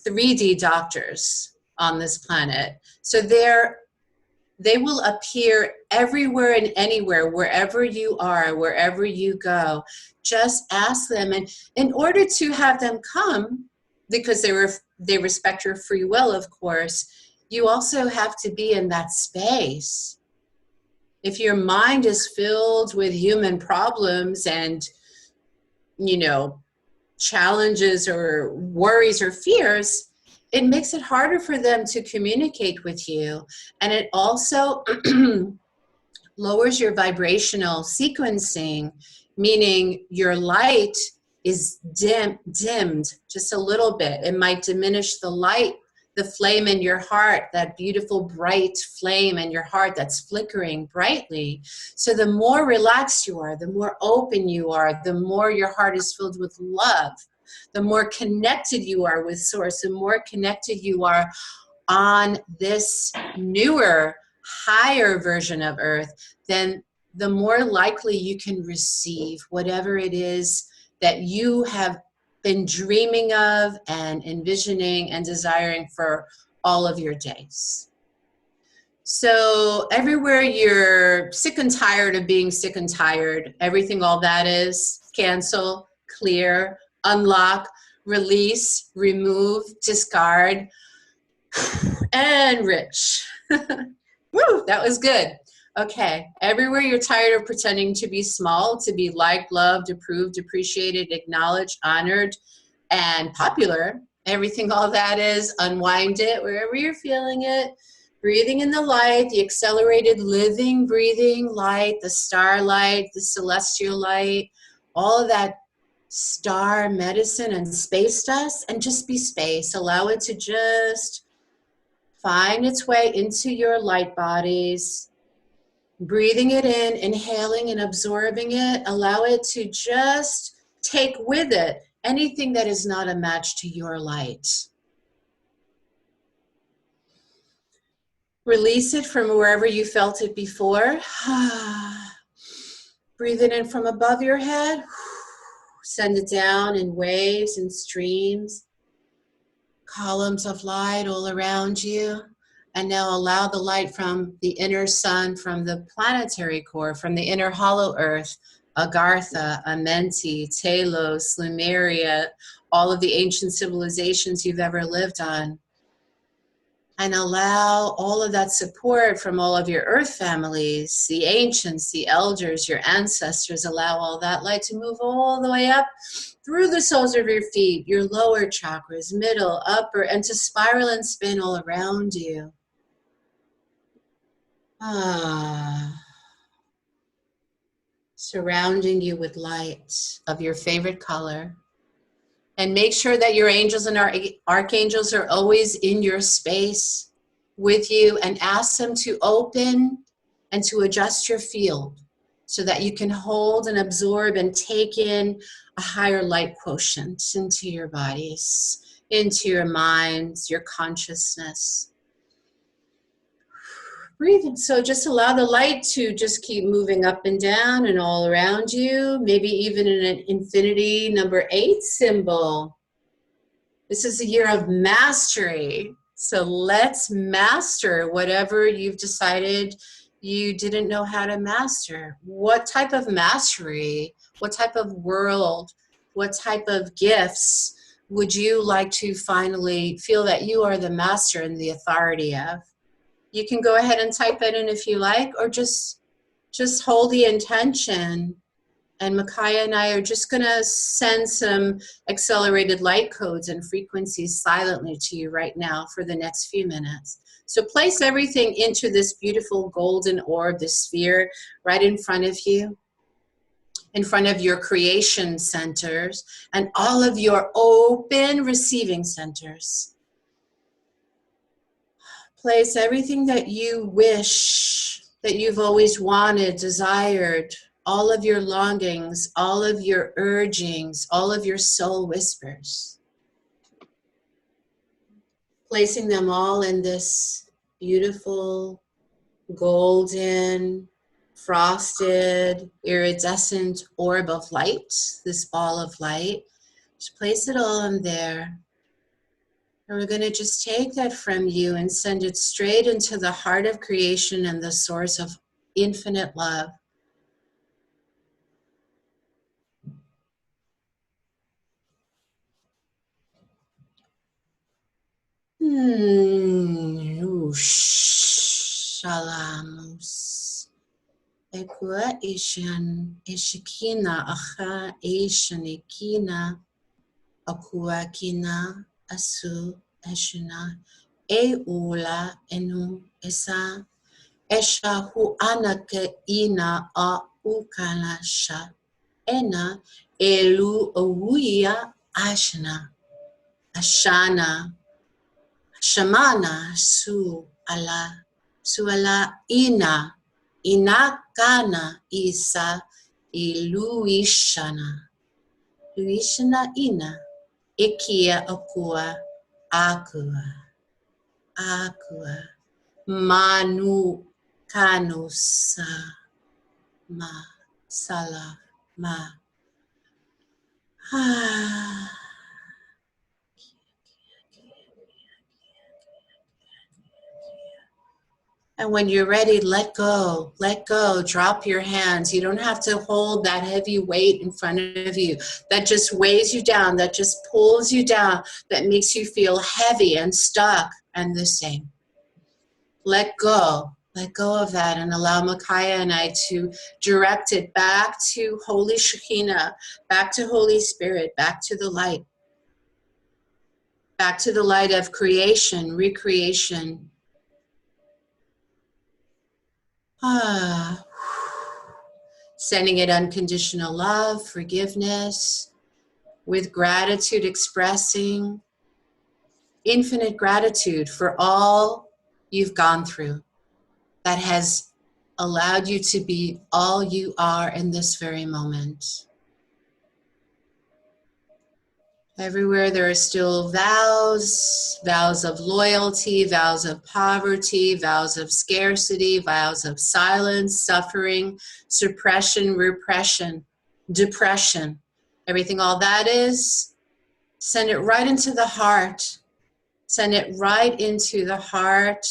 3D doctors on this planet. So they will appear everywhere and anywhere, wherever you are, wherever you go. Just ask them. And in order to have them come, because they respect your free will, of course, you also have to be in that space. If your mind is filled with human problems and, you know, challenges or worries or fears, it makes it harder for them to communicate with you. And it also lowers your vibrational sequencing, meaning your light is dimmed just a little bit. It might diminish the light, the flame in your heart, that beautiful bright flame in your heart that's flickering brightly. So the more relaxed you are, the more open you are, the more your heart is filled with love, the more connected you are with Source, the more connected you are on this newer, higher version of Earth, then the more likely you can receive whatever it is that you have been dreaming of and envisioning and desiring for all of your days. So everywhere you're sick and tired of being sick and tired, everything all that is, cancel, clear, unlock, release, remove, discard, and rich. Woo, that was good. Okay, everywhere you're tired of pretending to be small, to be liked, loved, approved, appreciated, acknowledged, honored, and popular, everything all that is, unwind it wherever you're feeling it. Breathing in the light, the accelerated living, breathing light, the starlight, the celestial light, all of that star medicine and space dust, and just be space. Allow it to just find its way into your light bodies. Breathing it in, inhaling and absorbing it. Allow it to just take with it anything that is not a match to your light. Release it from wherever you felt it before. Breathe it in from above your head. Send it down in waves and streams, columns of light all around you. And now allow the light from the inner sun, from the planetary core, from the inner hollow earth, Agartha, Amenti, Telos, Lemuria, all of the ancient civilizations you've ever lived on. And allow all of that support from all of your earth families, the ancients, the elders, your ancestors, allow all that light to move all the way up through the soles of your feet, your lower chakras, middle, upper, and to spiral and spin all around you. Surrounding you with light of your favorite color. And make sure that your angels and archangels are always in your space with you, and ask them to open and to adjust your field so that you can hold and absorb and take in a higher light quotient into your bodies, into your minds, your consciousness. Breathing. So just allow the light to just keep moving up and down and all around you, maybe even in an infinity number 8 symbol. This is a year of mastery. So let's master whatever you've decided you didn't know how to master. What type of mastery, what type of world, what type of gifts would you like to finally feel that you are the master and the authority of? You can go ahead and type it in if you like, or just hold the intention. And Macaya and I are just going to send some accelerated light codes and frequencies silently to you right now for the next few minutes. So place everything into this beautiful golden orb, this sphere, right in front of you, in front of your creation centers and all of your open receiving centers. Place everything that you wish, that you've always wanted, desired, all of your longings, all of your urgings, all of your soul whispers. placing them all in this beautiful, golden, frosted, iridescent orb of light, this ball of light. Just place it all in there. And we're going to just take that from you and send it straight into the heart of creation and the source of infinite love. Shalamus. Ekua ishan ishikina acha ishanikina akua kina asu eshina eula enu esa esha hu anake ina a ukana sha ena elu awuya ashana ashana shamana su ala ina inakana isa iluishana luishana ina ikia akua akua manu kanusa ma sala ma And when you're ready, let go, drop your hands. You don't have to hold that heavy weight in front of you that just weighs you down, that just pulls you down, that makes you feel heavy and stuck and the same. Let go of that and allow Macaya and I to direct it back to Holy Shekinah, back to Holy Spirit, back to the light of creation, recreation. Sending it unconditional love, forgiveness, with gratitude, expressing infinite gratitude for all you've gone through that has allowed you to be all you are in this very moment. Everywhere there are still vows of loyalty, vows of poverty, vows of scarcity, vows of silence, suffering, suppression, repression, depression. Everything all that is, send it right into the heart. Send it right into the heart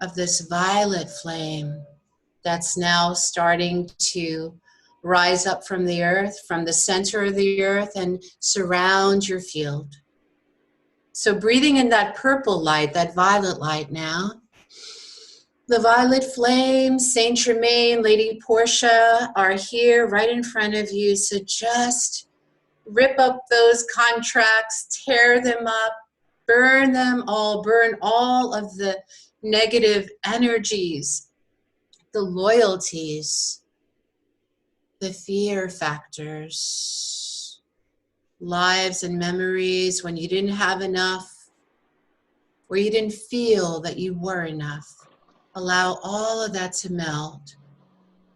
of this violet flame that's now starting to rise up from the earth, from the center of the earth, and surround your field. So breathing in that purple light, that violet light now. The violet flame, Saint Germain, Lady Portia are here right in front of you. So just rip up those contracts, tear them up, burn them all, burn all of the negative energies, the loyalties, the fear factors, lives and memories when you didn't have enough, where you didn't feel that you were enough. Allow all of that to melt,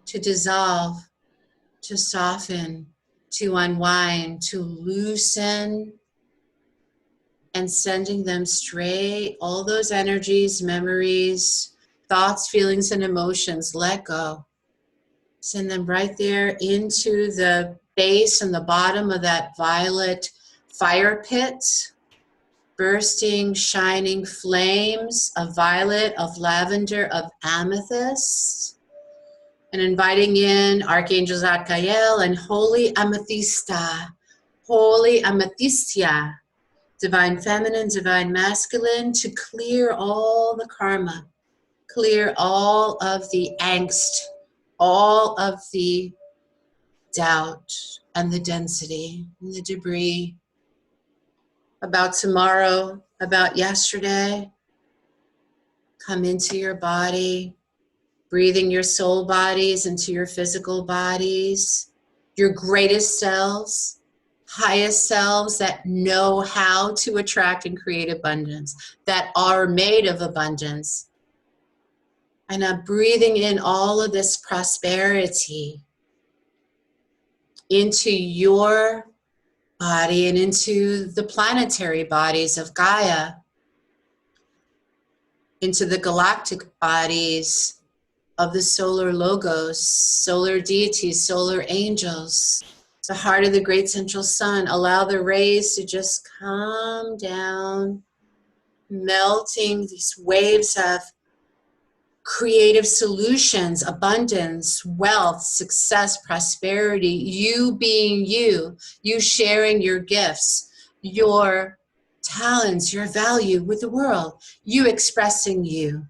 to dissolve, to soften, to unwind, to loosen, and sending them straight, all those energies, memories, thoughts, feelings, and emotions, let go. Send them right there into the base and the bottom of that violet fire pit, bursting, shining flames of violet, of lavender, of amethyst, and inviting in Archangel Zadkiel and Holy Amethysta, Holy Amethystia, Divine Feminine, Divine Masculine, to clear all the karma, clear all of the angst, all of the doubt and the density and the debris about tomorrow, about yesterday. Come into your body, breathing your soul bodies into your physical bodies, your greatest selves, highest selves that know how to attract and create abundance, that are made of abundance. And I'm breathing in all of this prosperity into your body and into the planetary bodies of Gaia, into the galactic bodies of the solar logos, solar deities, solar angels, the heart of the great central sun. Allow the rays to just come down, melting these waves of creative solutions, abundance, wealth, success, prosperity, you being you, you sharing your gifts, your talents, your value with the world, you expressing you.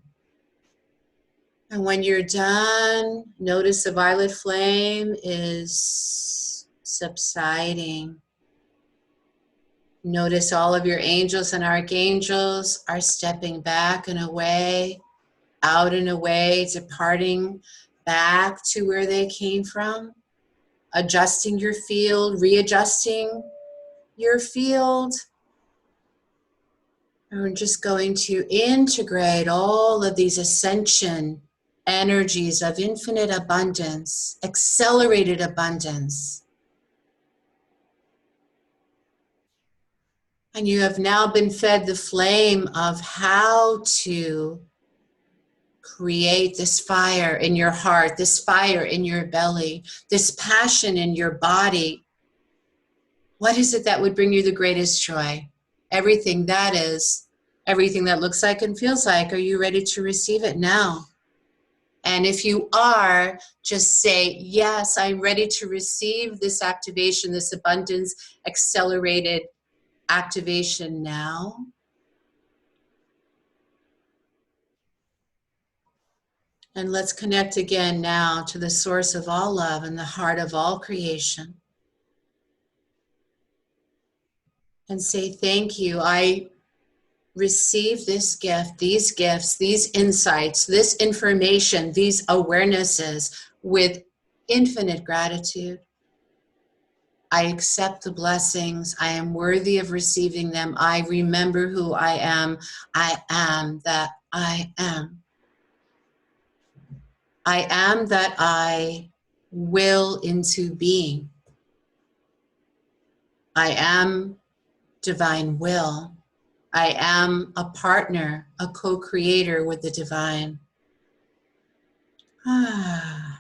And when you're done, notice the violet flame is subsiding. Notice all of your angels and archangels are stepping back and away, out and away, departing back to where they came from, adjusting your field, readjusting your field. And we're just going to integrate all of these ascension energies of infinite abundance, accelerated abundance. And you have now been fed the flame of how to create this fire in your heart, this fire in your belly, this passion in your body. What is it that would bring you the greatest joy? Everything that is, everything that looks like and feels like. Are you ready to receive it now? And if you are, just say, yes, I'm ready to receive this activation, this abundance accelerated activation now. And let's connect again now to the source of all love and the heart of all creation. And say, thank you. I receive this gift, these gifts, these insights, this information, these awarenesses with infinite gratitude. I accept the blessings. I am worthy of receiving them. I remember who I am. I am that I am. I am that I will into being. I am divine will. I am a partner, a co-creator with the divine. And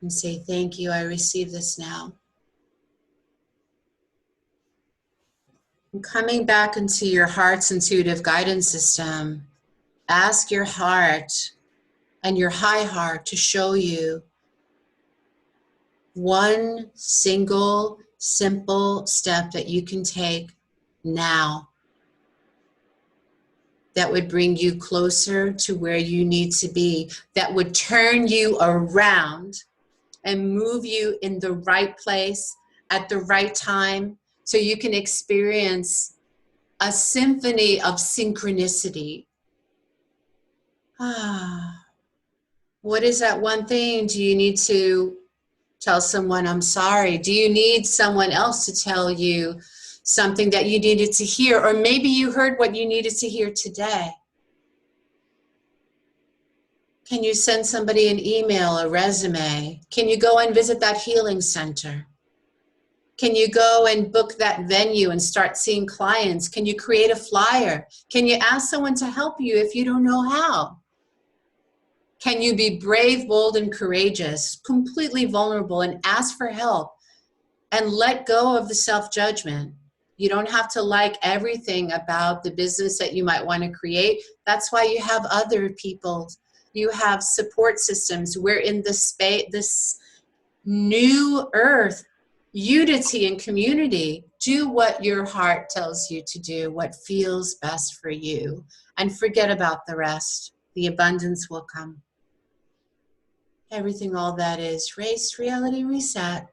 say, thank you, I receive this now. And coming back into your heart's intuitive guidance system, ask your heart and your high heart to show you one single, simple step that you can take now that would bring you closer to where you need to be, that would turn you around and move you in the right place at the right time so you can experience a symphony of synchronicity. What is that one thing? Do you need to tell someone, I'm sorry? Do you need someone else to tell you something that you needed to hear? Or maybe you heard what you needed to hear today. Can you send somebody an email, a resume? Can you go and visit that healing center? Can you go and book that venue and start seeing clients? Can you create a flyer? Can you ask someone to help you if you don't know how? Can you be brave, bold, and courageous, completely vulnerable, and ask for help and let go of the self-judgment? You don't have to like everything about the business that you might want to create. That's why you have other people. You have support systems. We're in this new earth, unity and community. Do what your heart tells you to do, what feels best for you, and forget about the rest. The abundance will come. Everything, all that is, race, reality, reset.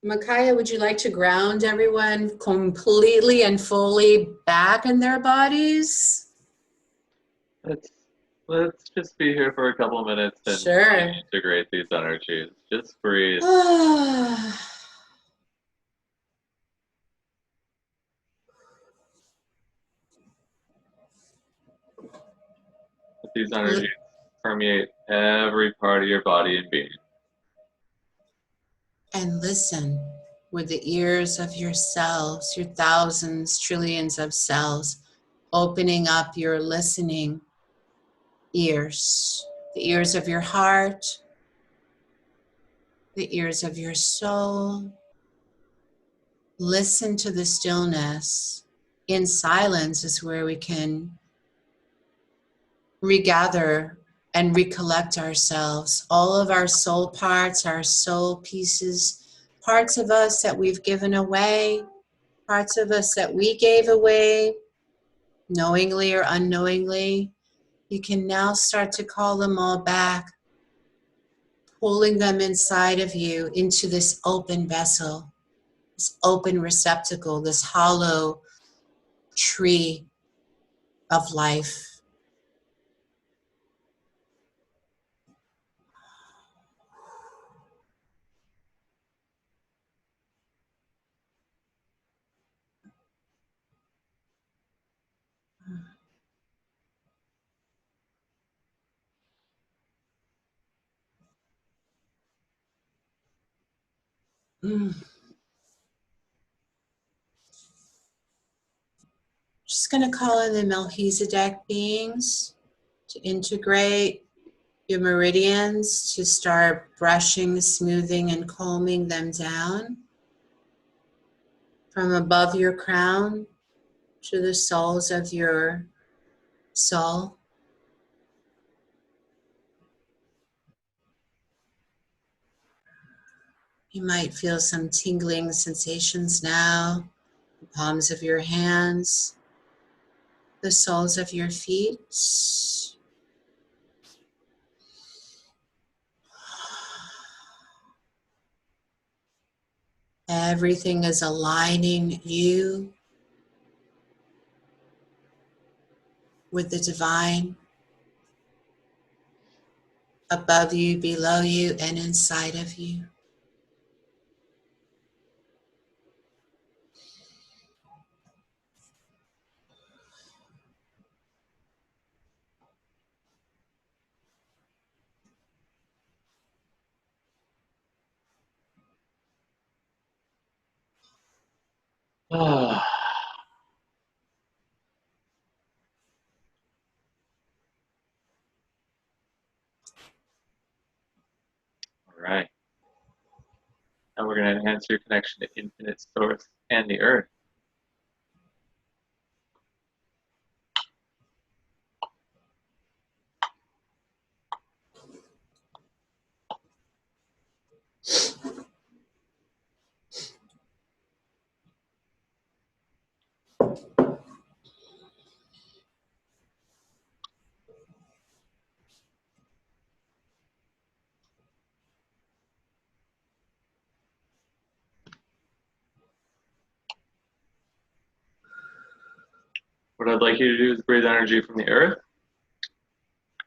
Macaya, would you like to ground everyone completely and fully back in their bodies? Let's just be here for a couple of minutes and Sure. integrate these energies. Just breathe. Let these energies permeate every part of your body and being. and listen with the ears of your cells, your thousands, trillions of cells, opening up your listening ears, the ears of your heart, the ears of your soul. Listen to the stillness. In silence is where we can regather and recollect ourselves, all of our soul parts, our soul pieces, parts of us that we've given away, parts of us that we gave away, knowingly or unknowingly. You can now start to call them all back, pulling them inside of you into this open vessel, this open receptacle, this hollow tree of life. Mm. Just going to call in the Melchizedek beings to integrate your meridians, to start brushing, smoothing, and combing them down from above your crown to the soles of your soul. You might feel some tingling sensations now, the palms of your hands, the soles of your feet. Everything is aligning you with the divine, above you, below you, and inside of you. All right. And we're going to enhance your connection to infinite source and the earth. What I'd like you to do is breathe energy from the earth,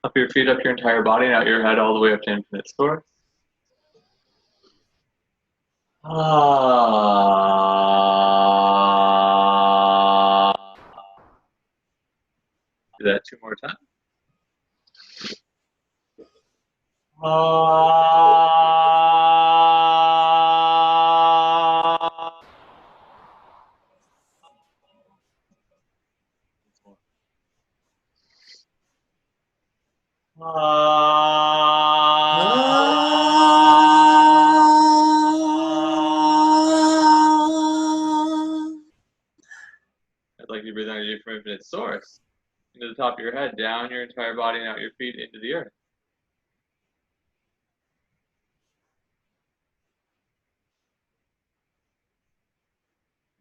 up your feet, up your entire body, and out your head all the way up to infinite source. Do that 2 more times. I'd like you to breathe energy from infinite source into the top of your head, down your entire body, and out your feet into the earth.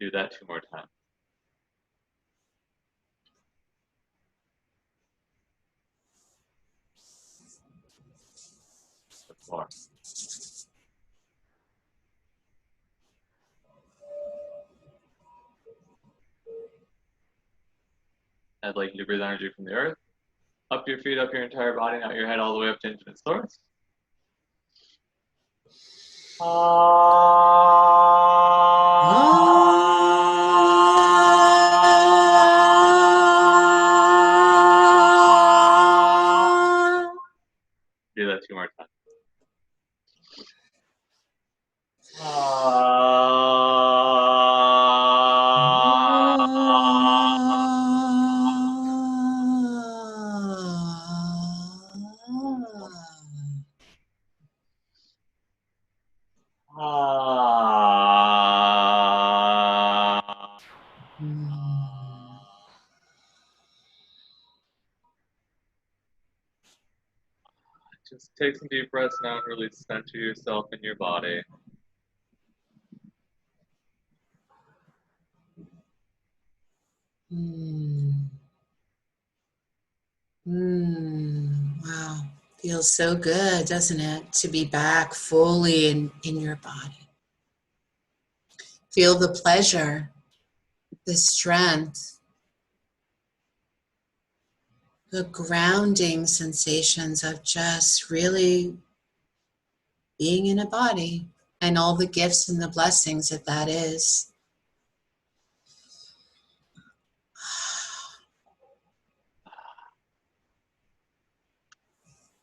Do that 2 more times. More. I'd like you to breathe energy from the earth, up your feet, up your entire body, and out your head all the way up to infinite source. Do that 2 more times. Just take some deep breaths now and really center yourself in your body. Wow. Feels so good, doesn't it? To be back fully in your body. Feel the pleasure, the strength, the grounding sensations of just really being in a body and all the gifts and the blessings that is.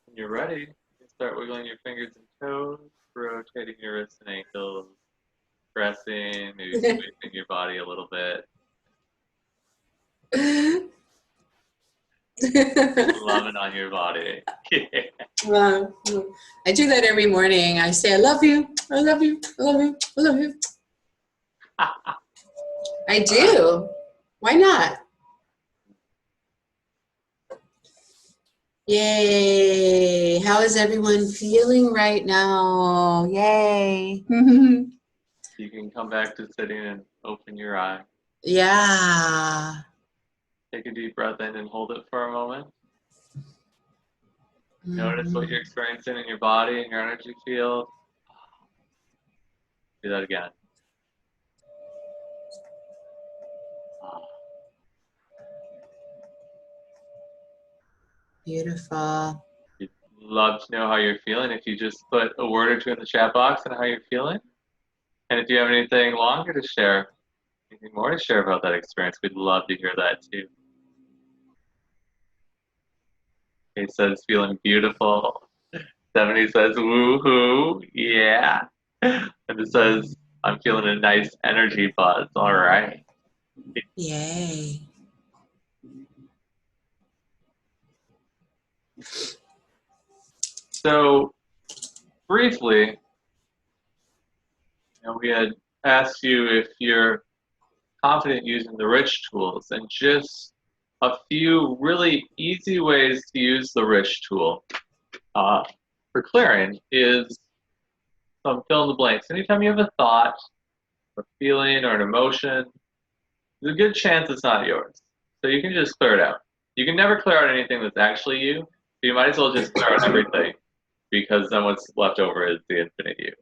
When you're ready, you start wiggling your fingers and toes, rotating your wrists and ankles, pressing, maybe squeezing your body a little bit. Loving on your body. Wow. I do that every morning. I say, I love you, I love you, I love you, I love you. I do. Why not? Yay. How is everyone feeling right now? Yay. You can come back to sitting and open your eye. Yeah. Take a deep breath in and hold it for a moment. Notice what you're experiencing in your body and your energy field. Do that again. Beautiful. We'd love to know how you're feeling. If you just put a word or two in the chat box on how you're feeling. And if you have anything longer to share, anything more to share about that experience, we'd love to hear that too. He says, feeling beautiful. Stephanie says, woohoo, yeah. And it says, I'm feeling a nice energy buzz. All right. Yay. So, briefly, we had asked you if you're confident using the rich tools, and just a few really easy ways to use the rich tool for clearing is some fill in the blanks. Anytime you have a thought, or feeling, or an emotion, there's a good chance it's not yours. So you can just clear it out. You can never clear out anything that's actually you, so you might as well just clear out everything, because then what's left over is the infinite you.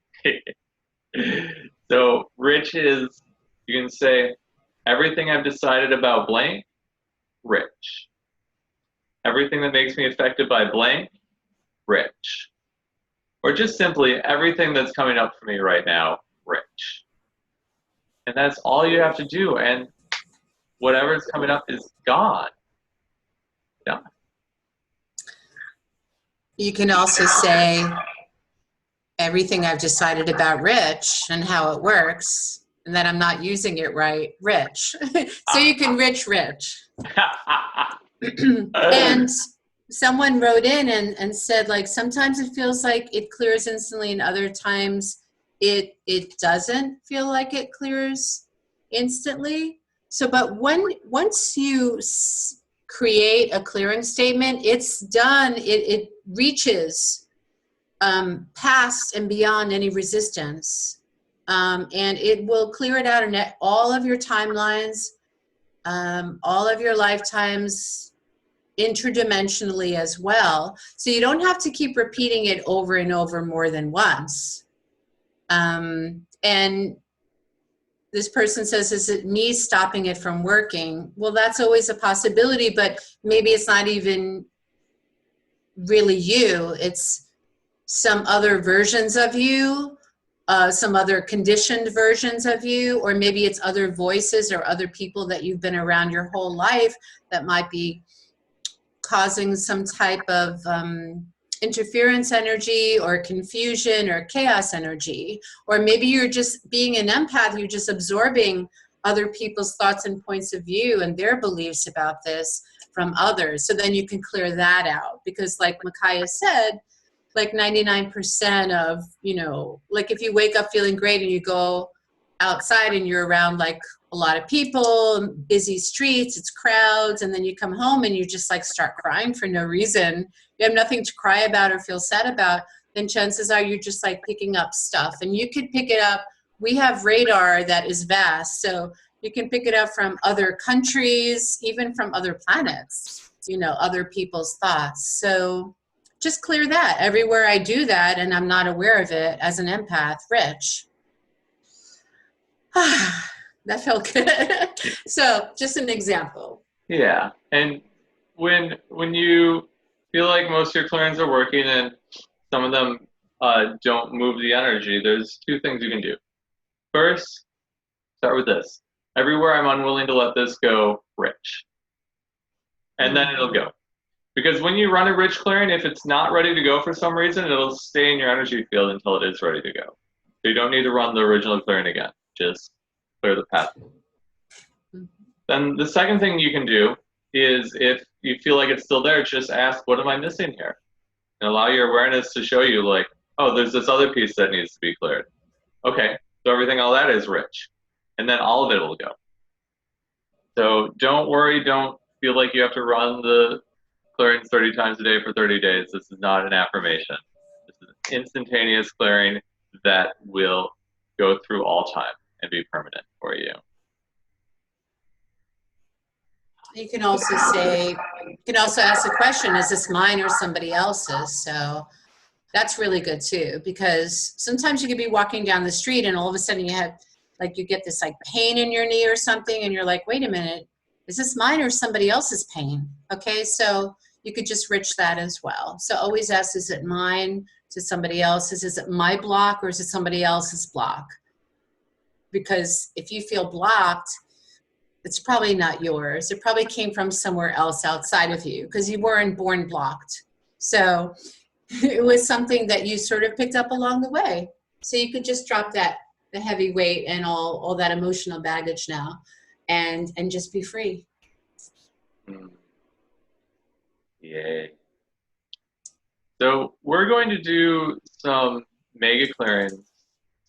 So rich is, you can say, everything I've decided about blank, rich. Everything that makes me affected by blank, rich. Or just simply, everything that's coming up for me right now, rich. And that's all you have to do, and whatever's coming up is gone. Done. You can also say everything I've decided about rich and how it works, and that I'm not using it right, rich. So you can rich. And someone wrote in and said, like, sometimes it feels like it clears instantly, and other times it doesn't feel like it clears instantly. So, but once you create a clearing statement, it's done. It reaches past and beyond any resistance, and it will clear it out in all of your timelines, all of your lifetimes, interdimensionally as well. So you don't have to keep repeating it over and over more than once. And this person says, is it me stopping it from working? Well, that's always a possibility, but maybe it's not even really you. It's some other versions of you, some other conditioned versions of you, or maybe it's other voices or other people that you've been around your whole life that might be causing some type of interference energy or confusion or chaos energy. Or maybe you're just being an empath, you're just absorbing other people's thoughts and points of view and their beliefs about this from others. So then you can clear that out, because like Macaya said, like 99% of, like if you wake up feeling great and you go outside and you're around like a lot of people, busy streets, it's crowds, and then you come home and you just like start crying for no reason. You have nothing to cry about or feel sad about, then chances are you're just like picking up stuff. And you could pick it up. We have radar that is vast, so you can pick it up from other countries, even from other planets, you know, other people's thoughts. So just clear that. Everywhere I do that and I'm not aware of it as an empath, Rich. That felt good. So just an example. Yeah. And when you feel like most of your clearings are working and some of them don't move the energy, there's two things you can do. First, start with this. Everywhere I'm unwilling to let this go, Rich. And then it'll go. Because when you run a Rich clearing, if it's not ready to go for some reason, it'll stay in your energy field until it is ready to go. So you don't need to run the original clearing again. Just clear the path. Then the second thing you can do is, if you feel like it's still there, just ask, what am I missing here? And allow your awareness to show you, like, oh, there's this other piece that needs to be cleared. Okay, so everything, all that is Rich. And then all of it will go. So don't worry, don't feel like you have to run the clearings 30 times a day for 30 days. This is not an affirmation. This is an instantaneous clearing that will go through all time and be permanent for you. You can also say, you can also ask the question, is this mine or somebody else's? So that's really good too, because sometimes you could be walking down the street and all of a sudden you have, like, you get this like pain in your knee or something, and you're like, wait a minute, is this mine or somebody else's pain? Okay, so you could just Rich that as well. So always ask, is it mine? Is it somebody else's? Is it my block or is it somebody else's block? Because if you feel blocked, it's probably not yours. It probably came from somewhere else outside of you, because you weren't born blocked. So it was something that you sort of picked up along the way. So you could just drop that, the heavy weight and all that emotional baggage now, and just be free. Yay. So we're going to do some mega clearings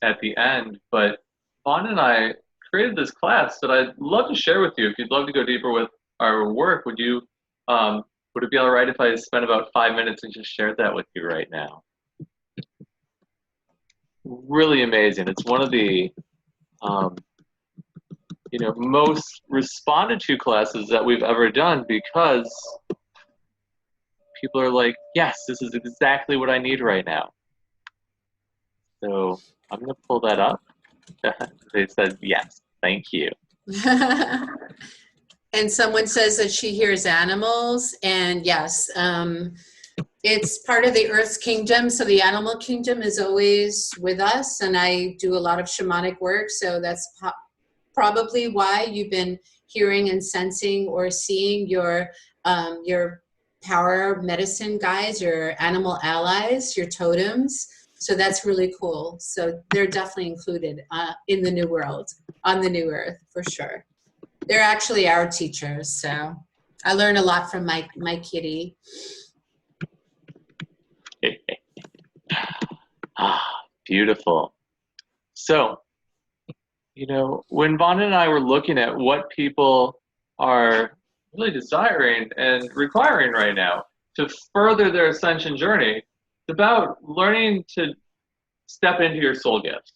at the end, but Vaughn and I created this class that I'd love to share with you. If you'd love to go deeper with our work, would it be all right if I spent about 5 minutes and just shared that with you right now? Really amazing. It's one of the most responded to classes that we've ever done, because people are like, yes, this is exactly what I need right now. So I'm going to pull that up. They said, yes, thank you. And someone says that she hears animals, and yes, it's part of the Earth's kingdom, so the animal kingdom is always with us, and I do a lot of shamanic work, so that's probably why you've been hearing and sensing or seeing your power medicine guys, your animal allies, your totems. So that's really cool. So they're definitely included in the new world, on the new Earth, for sure. They're actually our teachers, so I learn a lot from my kitty. Beautiful. So, when Vandana and I were looking at what people are really desiring and requiring right now to further their ascension journey, it's about learning to step into your soul gifts,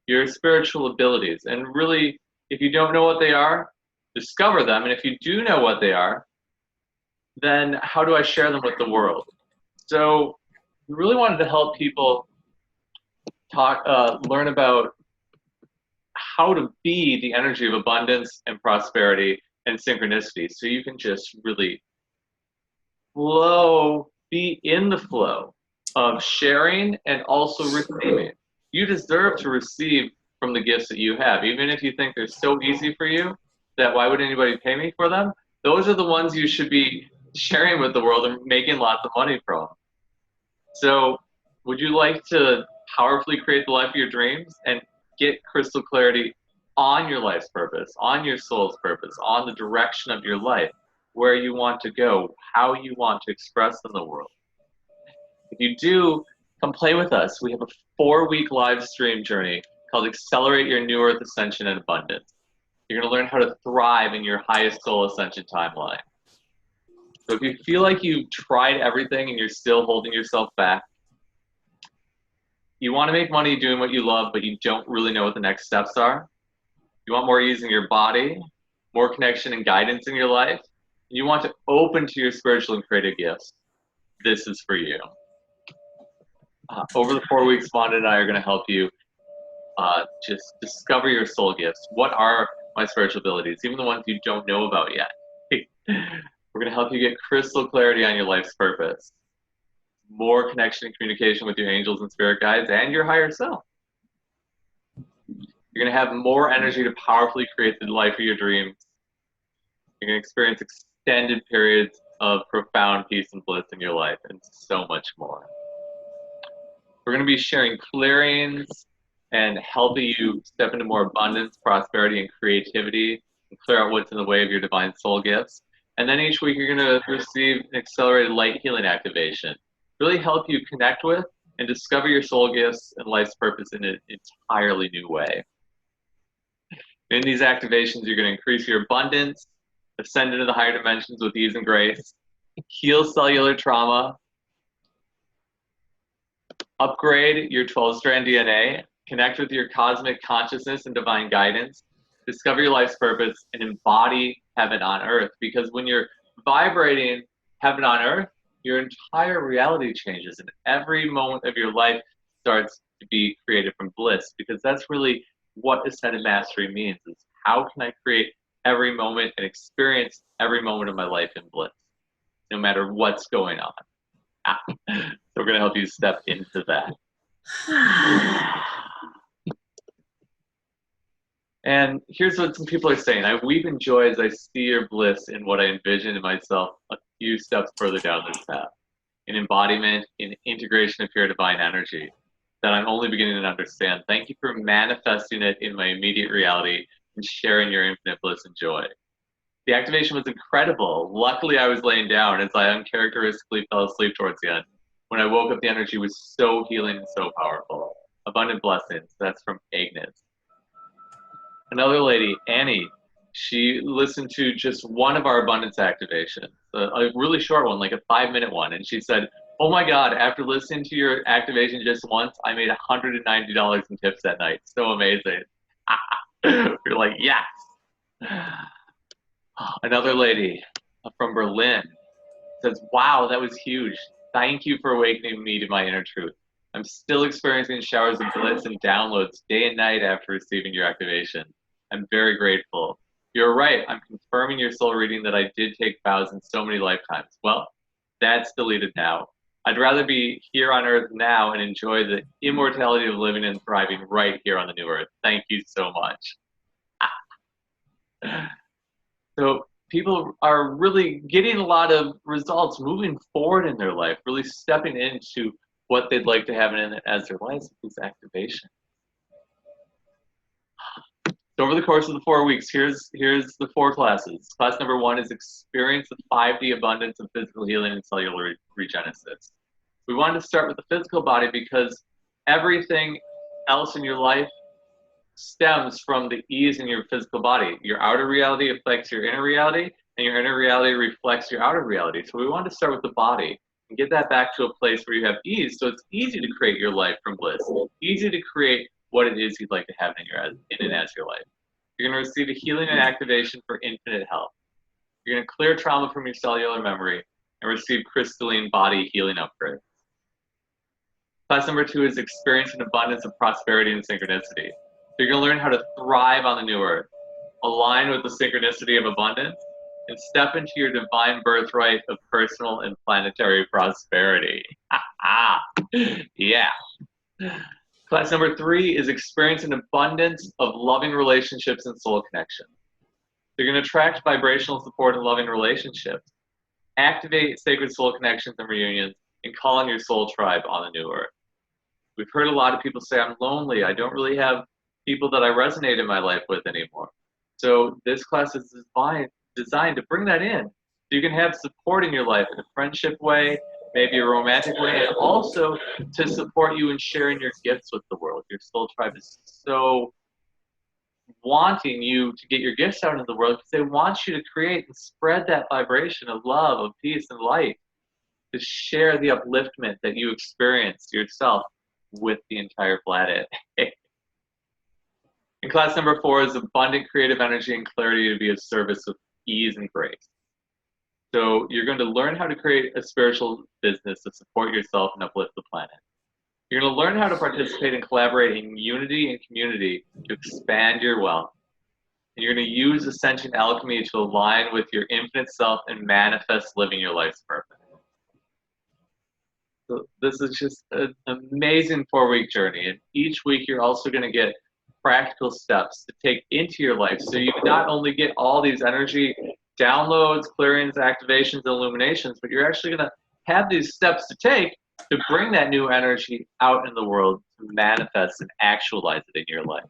your spiritual abilities, and really, if you don't know what they are, discover them. And if you do know what they are, then how do I share them with the world? So we really wanted to help people learn about how to be the energy of abundance and prosperity and synchronicity, so you can just really be in the flow of sharing and also receiving. You deserve to receive from the gifts that you have, even if you think they're so easy for you that why would anybody pay me for them? Those are the ones you should be sharing with the world and making lots of money from. So would you like to powerfully create the life of your dreams and get crystal clarity on your life's purpose, on your soul's purpose, on the direction of your life, where you want to go, how you want to express in the world? If you do, come play with us. We have a 4-week live stream journey called Accelerate Your New Earth Ascension and Abundance. You're going to learn how to thrive in your highest soul ascension timeline. So if you feel like you've tried everything and you're still holding yourself back, you want to make money doing what you love, but you don't really know what the next steps are. You want more ease in your body, more connection and guidance in your life. You want to open to your spiritual and creative gifts. This is for you. Over the 4 weeks, Vandana and I are going to help you just discover your soul gifts. What are my spiritual abilities, even the ones you don't know about yet? We're going to help you get crystal clarity on your life's purpose, more connection and communication with your angels and spirit guides and your higher self. You're going to have more energy to powerfully create the life of your dreams. You're going to experience extended periods of profound peace and bliss in your life, and so much more. We're going to be sharing clearings and helping you step into more abundance, prosperity, and creativity, and clear out what's in the way of your divine soul gifts. And then each week you're going to receive an accelerated light healing activation. Really help you connect with and discover your soul gifts and life's purpose in an entirely new way. In these activations, you're going to increase your abundance, ascend into the higher dimensions with ease and grace, heal cellular trauma, upgrade your 12-strand DNA, connect with your cosmic consciousness and divine guidance, discover your life's purpose, and embody heaven on earth. Because when you're vibrating heaven on earth, your entire reality changes, and every moment of your life starts to be created from bliss, because that's really what ascended mastery means, is how can I create every moment and experience every moment of my life in bliss, no matter what's going on. So we're going to help you step into that. And here's what some people are saying. I weep in joy as I see your bliss in what I envision in myself a few steps further down this path. In embodiment, in integration of pure divine energy that I'm only beginning to understand. Thank you for manifesting it in my immediate reality and sharing your infinite bliss and joy. The activation was incredible. Luckily, I was laying down as I uncharacteristically fell asleep towards the end. When I woke up, the energy was so healing and so powerful. Abundant blessings. That's from Agnes. Another lady, Annie, she listened to just one of our abundance activations, a really short one, like a 5-minute one, and she said, oh my God, after listening to your activation just once, I made $190 in tips that night. So amazing. We're like, yes. Another lady from Berlin says, wow, that was huge. Thank you for awakening me to my inner truth. I'm still experiencing showers of bliss and downloads day and night after receiving your activation. I'm very grateful. You're right. I'm confirming your soul reading that I did take vows in so many lifetimes. Well, that's deleted now. I'd rather be here on earth now and enjoy the immortality of living and thriving right here on the new earth. Thank you so much. So people are really getting a lot of results moving forward in their life, really stepping into what they'd like to have in as their lives with this activation. So over the course of the 4 weeks, here's the 4 classes. Class number 1 is experience the 5D abundance of physical healing and cellular regenesis. We wanted to start with the physical body because everything else in your life stems from the ease in your physical body. Your outer reality affects your inner reality, and your inner reality reflects your outer reality. So we wanted to start with the body and get that back to a place where you have ease, so it's easy to create your life from bliss, easy to create what it is you'd like to have in and as your life. You're going to receive a healing and activation for infinite health. You're going to clear trauma from your cellular memory and receive crystalline body healing upgrades. Class number 2 is experience an abundance of prosperity and synchronicity. So you're going to learn how to thrive on the new earth, align with the synchronicity of abundance, and step into your divine birthright of personal and planetary prosperity. Yeah. Class number 3 is experience an abundance of loving relationships and soul connections. You're going to attract vibrational support and loving relationships, activate sacred soul connections and reunions, and call on your soul tribe on the new earth. We've heard a lot of people say, I'm lonely. I don't really have people that I resonate in my life with anymore. So this class is designed to bring that in. So you can have support in your life in a friendship way, maybe a romantic way, and also to support you in sharing your gifts with the world. Your soul tribe is so wanting you to get your gifts out into the world because they want you to create and spread that vibration of love, of peace, and light, to share the upliftment that you experience yourself with the entire planet. And class number 4 is abundant creative energy and clarity to be of service with ease and grace. So you're going to learn how to create a spiritual business to support yourself and uplift the planet. You're going to learn how to participate and collaborate in unity and community to expand your wealth. And you're going to use Ascension Alchemy to align with your infinite self and manifest living your life's purpose. So this is just an amazing 4-week journey. And each week you're also going to get practical steps to take into your life. So you not only get all these energy downloads, clearings, activations, illuminations, but you're actually going to have these steps to take to bring that new energy out in the world to manifest and actualize it in your life.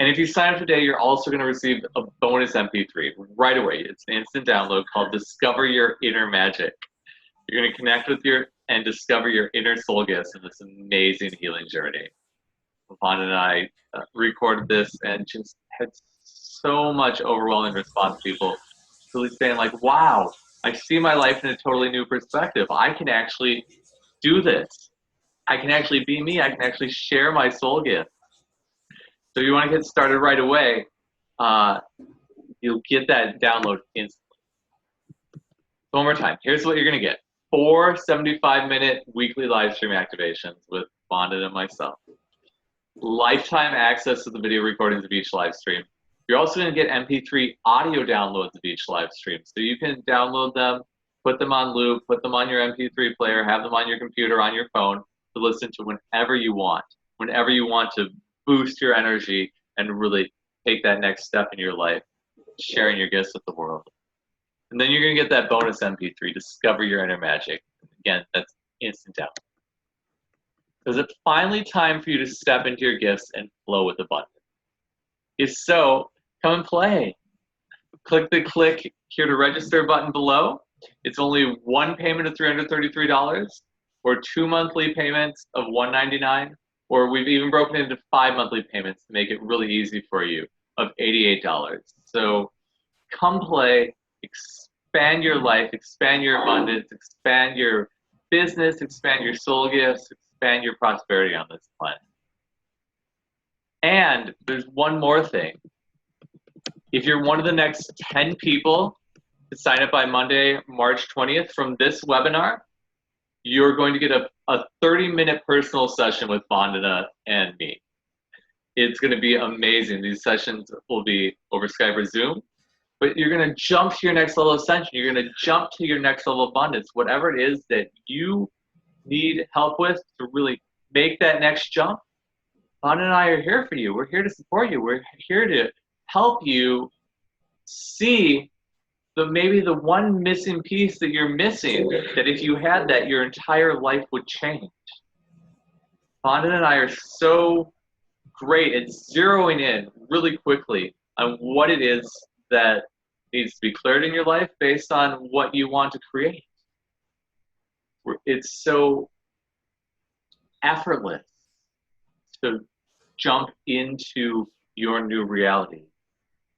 And if you sign up today, you're also going to receive a bonus MP3 right away. It's an instant download called Discover Your Inner Magic. You're going to connect with and discover your inner soul gifts in this amazing healing journey. Vandana and I recorded this and just had so much overwhelming response. People really saying like, wow, I see my life in a totally new perspective. I can actually do this. I can actually be me. I can actually share my soul gift. So if you want to get started right away, you'll get that download instantly. One more time. Here's what you're going to get. 4 75-minute weekly live stream activations with Vandana and myself. Lifetime access to the video recordings of each live stream. You're also going to get MP3 audio downloads of each live stream. So you can download them, put them on loop, put them on your MP3 player, have them on your computer, on your phone to listen to whenever you want to boost your energy and really take that next step in your life, sharing your gifts with the world. And then you're going to get that bonus MP3, Discover Your Inner Magic. Again, that's instant download. Is it finally time for you to step into your gifts and flow with abundance? If so, come and play. Click here to register button below. It's only one payment of $333 or 2 monthly payments of $199, or we've even broken it into 5 monthly payments to make it really easy for you of $88. So come play, expand your life, expand your abundance, expand your business, expand your soul gifts, expand your prosperity on this planet. And there's one more thing. If you're one of the next 10 people to sign up by Monday, March 20th from this webinar, you're going to get a 30-minute personal session with Vandana and me. It's going to be amazing. These sessions will be over Skype or Zoom, but you're going to jump to your next level of ascension. You're going to jump to your next level of abundance, whatever it is that you need help with to really make that next jump. Vandana and I are here for you. We're here to support you. We're here to help you see maybe the one missing piece that you're missing, that if you had that, your entire life would change. Vandana and I are so great at zeroing in really quickly on what it is that needs to be cleared in your life based on what you want to create. It's so effortless to jump into your new reality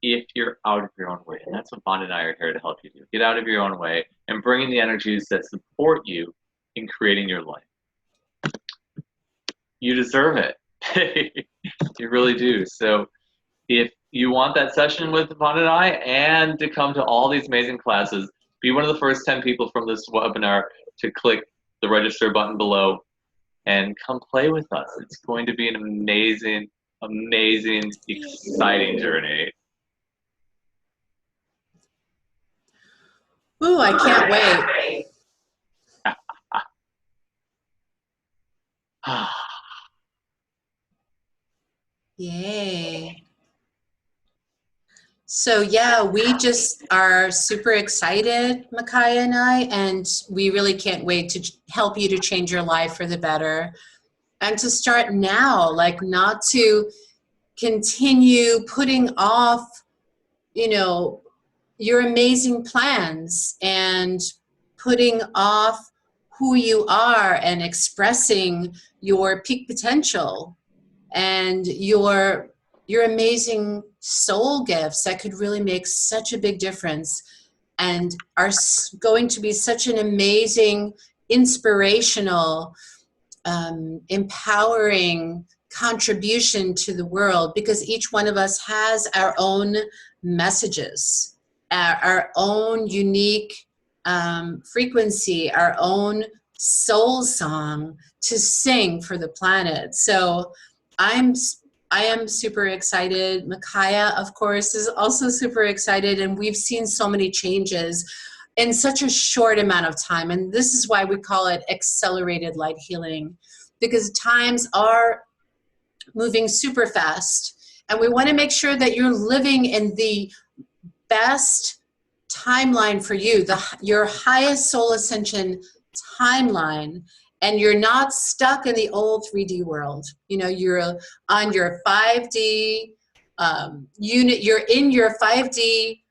if you're out of your own way. And that's what Vandana and I are here to help you do. Get out of your own way and bring in the energies that support you in creating your life. You deserve it. You really do. So if you want that session with Vandana and I and to come to all these amazing classes, be one of the first 10 people from this webinar to click the register button below and come play with us. It's going to be an amazing, amazing, exciting journey. Ooh, I can't wait. Yay. So yeah, we just are super excited, Macaya and I, and we really can't wait to help you to change your life for the better and to start now, like not to continue putting off, your amazing plans and putting off who you are and expressing your peak potential and your your amazing soul gifts that could really make such a big difference and are going to be such an amazing, inspirational, empowering contribution to the world, because each one of us has our own messages, our own unique frequency, our own soul song to sing for the planet. So I am super excited. Macaya, of course, is also super excited, and we've seen so many changes in such a short amount of time. And this is why we call it accelerated light healing, because times are moving super fast. And we want to make sure that you're living in the best timeline for you, your highest soul ascension timeline, and you're not stuck in the old 3D world. You know, you're on your 5D unit, you're in your 5D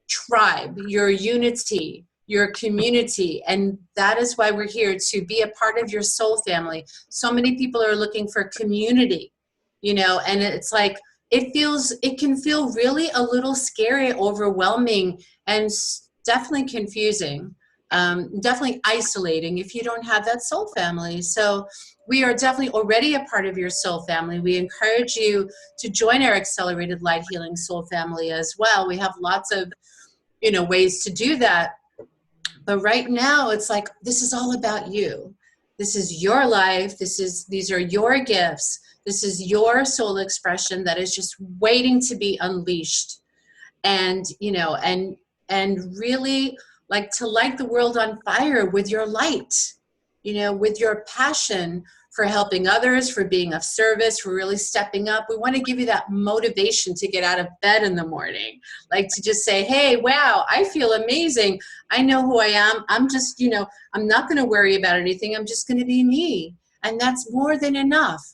tribe, your unity, your community, and that is why we're here, to be a part of your soul family. So many people are looking for community, you know, and it's like, it can feel really a little scary, overwhelming, and definitely confusing, definitely isolating if you don't have that soul family. So we are definitely already a part of your soul family. We encourage you to join our accelerated light healing soul family as well. We have lots of, you know, ways to do that. But right now it's like, this is all about you. This is your life. These are your gifts. This is your soul expression that is just waiting to be unleashed. And, you know, and really like to light the world on fire with your light, you know, with your passion for helping others, for being of service, for really stepping up. We want to give you that motivation to get out of bed in the morning, like to just say, hey, wow, I feel amazing. I know who I am. I'm just, you know, I'm not going to worry about anything. I'm just going to be me. And that's more than enough.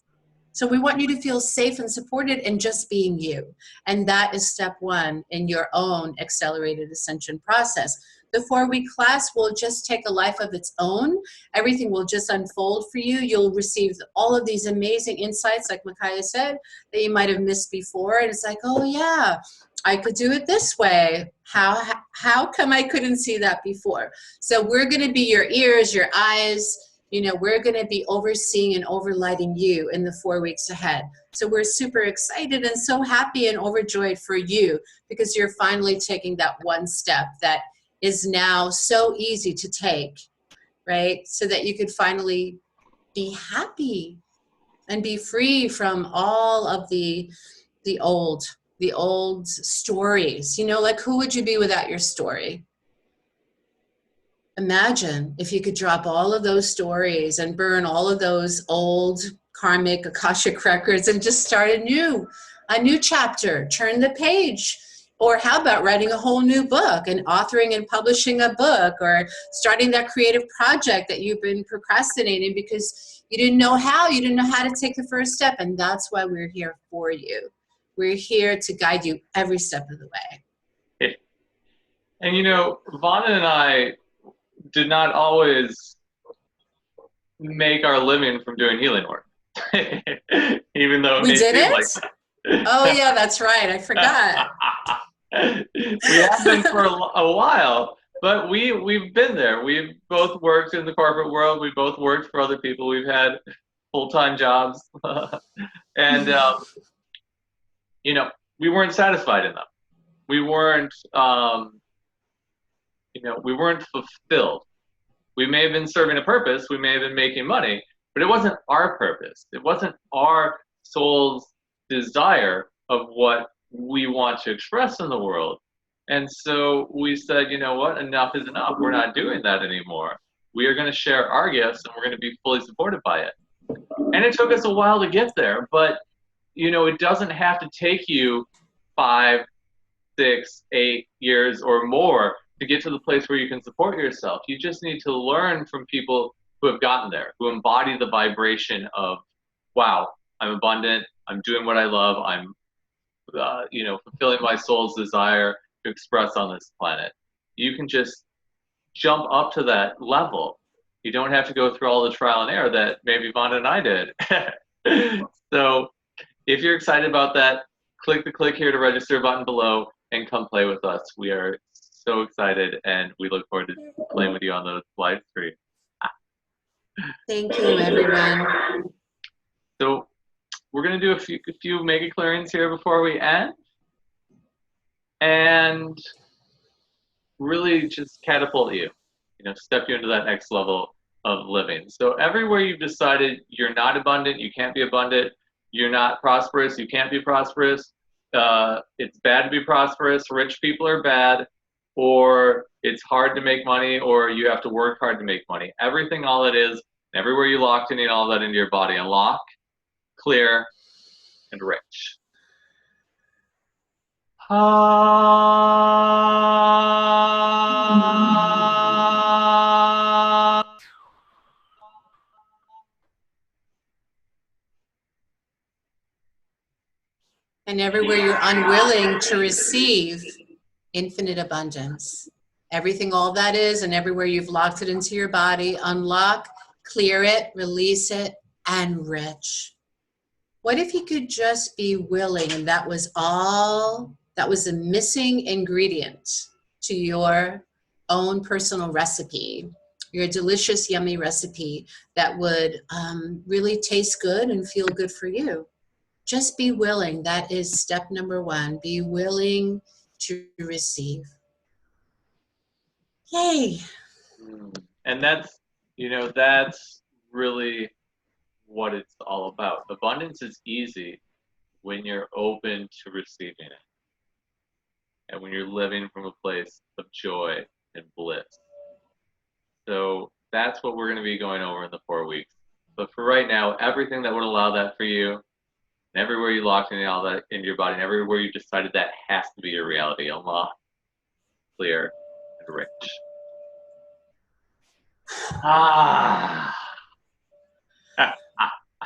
So we want you to feel safe and supported in just being you. And that is step one in your own accelerated ascension process. The 4-week class will just take a life of its own. Everything will just unfold for you. You'll receive all of these amazing insights, like Macaya said, that you might have missed before. And it's like, oh yeah, I could do it this way. How come I couldn't see that before? So we're going to be your ears, your eyes. You know, we're going to be overseeing and overlighting you in the 4 weeks ahead. So we're super excited and so happy and overjoyed for you, because you're finally taking that one step that is now so easy to take, right? So that you could finally be happy and be free from all of the old stories. You know, like, who would you be without your story? Imagine if you could drop all of those stories and burn all of those old karmic Akashic records and just start a new chapter, turn the page. Or how about writing a whole new book and authoring and publishing a book, or starting that creative project that you've been procrastinating because you didn't know how to take the first step. And that's why we're here for you. We're here to guide you every step of the way. And you know, Vandana and I did not always make our living from doing healing work. Even though it may seem like that. Oh yeah, that's right. I forgot. We have been for a while, but we've been there. We've both worked in the corporate world. We both worked for other people. We've had full-time jobs, and you know, we weren't satisfied in them. We weren't, you know, we weren't fulfilled. We may have been serving a purpose. We may have been making money, but it wasn't our purpose. It wasn't our soul's desire of what we want to express in the world. And so we said, you know what, enough is enough. We're not doing that anymore. We are going to share our gifts, and we're going to be fully supported by it. And it took us a while to get there, but you know, it doesn't have to take you 5, 6, 8 years or more to get to the place where you can support yourself. You just need to learn from people who have gotten there, who embody the vibration of, wow, I'm abundant, I'm doing what I love, I'm you know, fulfilling my soul's desire to express on this planet. You can just jump up to that level. You don't have to go through all the trial and error that maybe Vandana and I did. So if you're excited about that click here to register button below and come play with us. We are so excited and we look forward to playing with you on the live stream. Thank you, everyone. So we're going to do a few mega clearings here before we end. And really just catapult you, step you into that next level of living. So everywhere you've decided you're not abundant, you can't be abundant, you're not prosperous, you can't be prosperous, it's bad to be prosperous, rich people are bad, or it's hard to make money, or you have to work hard to make money. Everything, all it is, everywhere you locked in all that into your body, unlock, clear, and rich. And everywhere you're unwilling to receive infinite abundance. Everything, all that is, and everywhere you've locked it into your body, unlock, clear it, release it, and rich. What if you could just be willing, and that was all, that was the missing ingredient to your own personal recipe, your delicious, yummy recipe that would really taste good and feel good for you. Just be willing. That is step number one. Be willing to receive. Yay. And that's really what it's all about. Abundance is easy when you're open to receiving it. And when you're living from a place of joy and bliss. So that's what we're going to be going over in the 4 weeks. But for right now, everything that would allow that for you, and everywhere you locked in all that into your body, and everywhere you decided that has to be your reality, unlock, clear, and rich.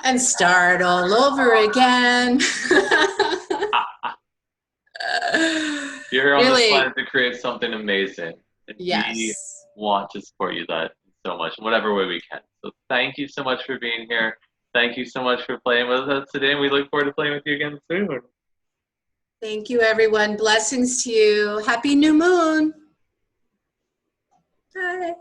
And start all over again. You're on this planet to create something amazing. And yes. We want to support you that so much in whatever way we can. So thank you so much for being here. Thank you so much for playing with us today, and we look forward to playing with you again soon. Thank you, everyone. Blessings to you. Happy new moon. Bye.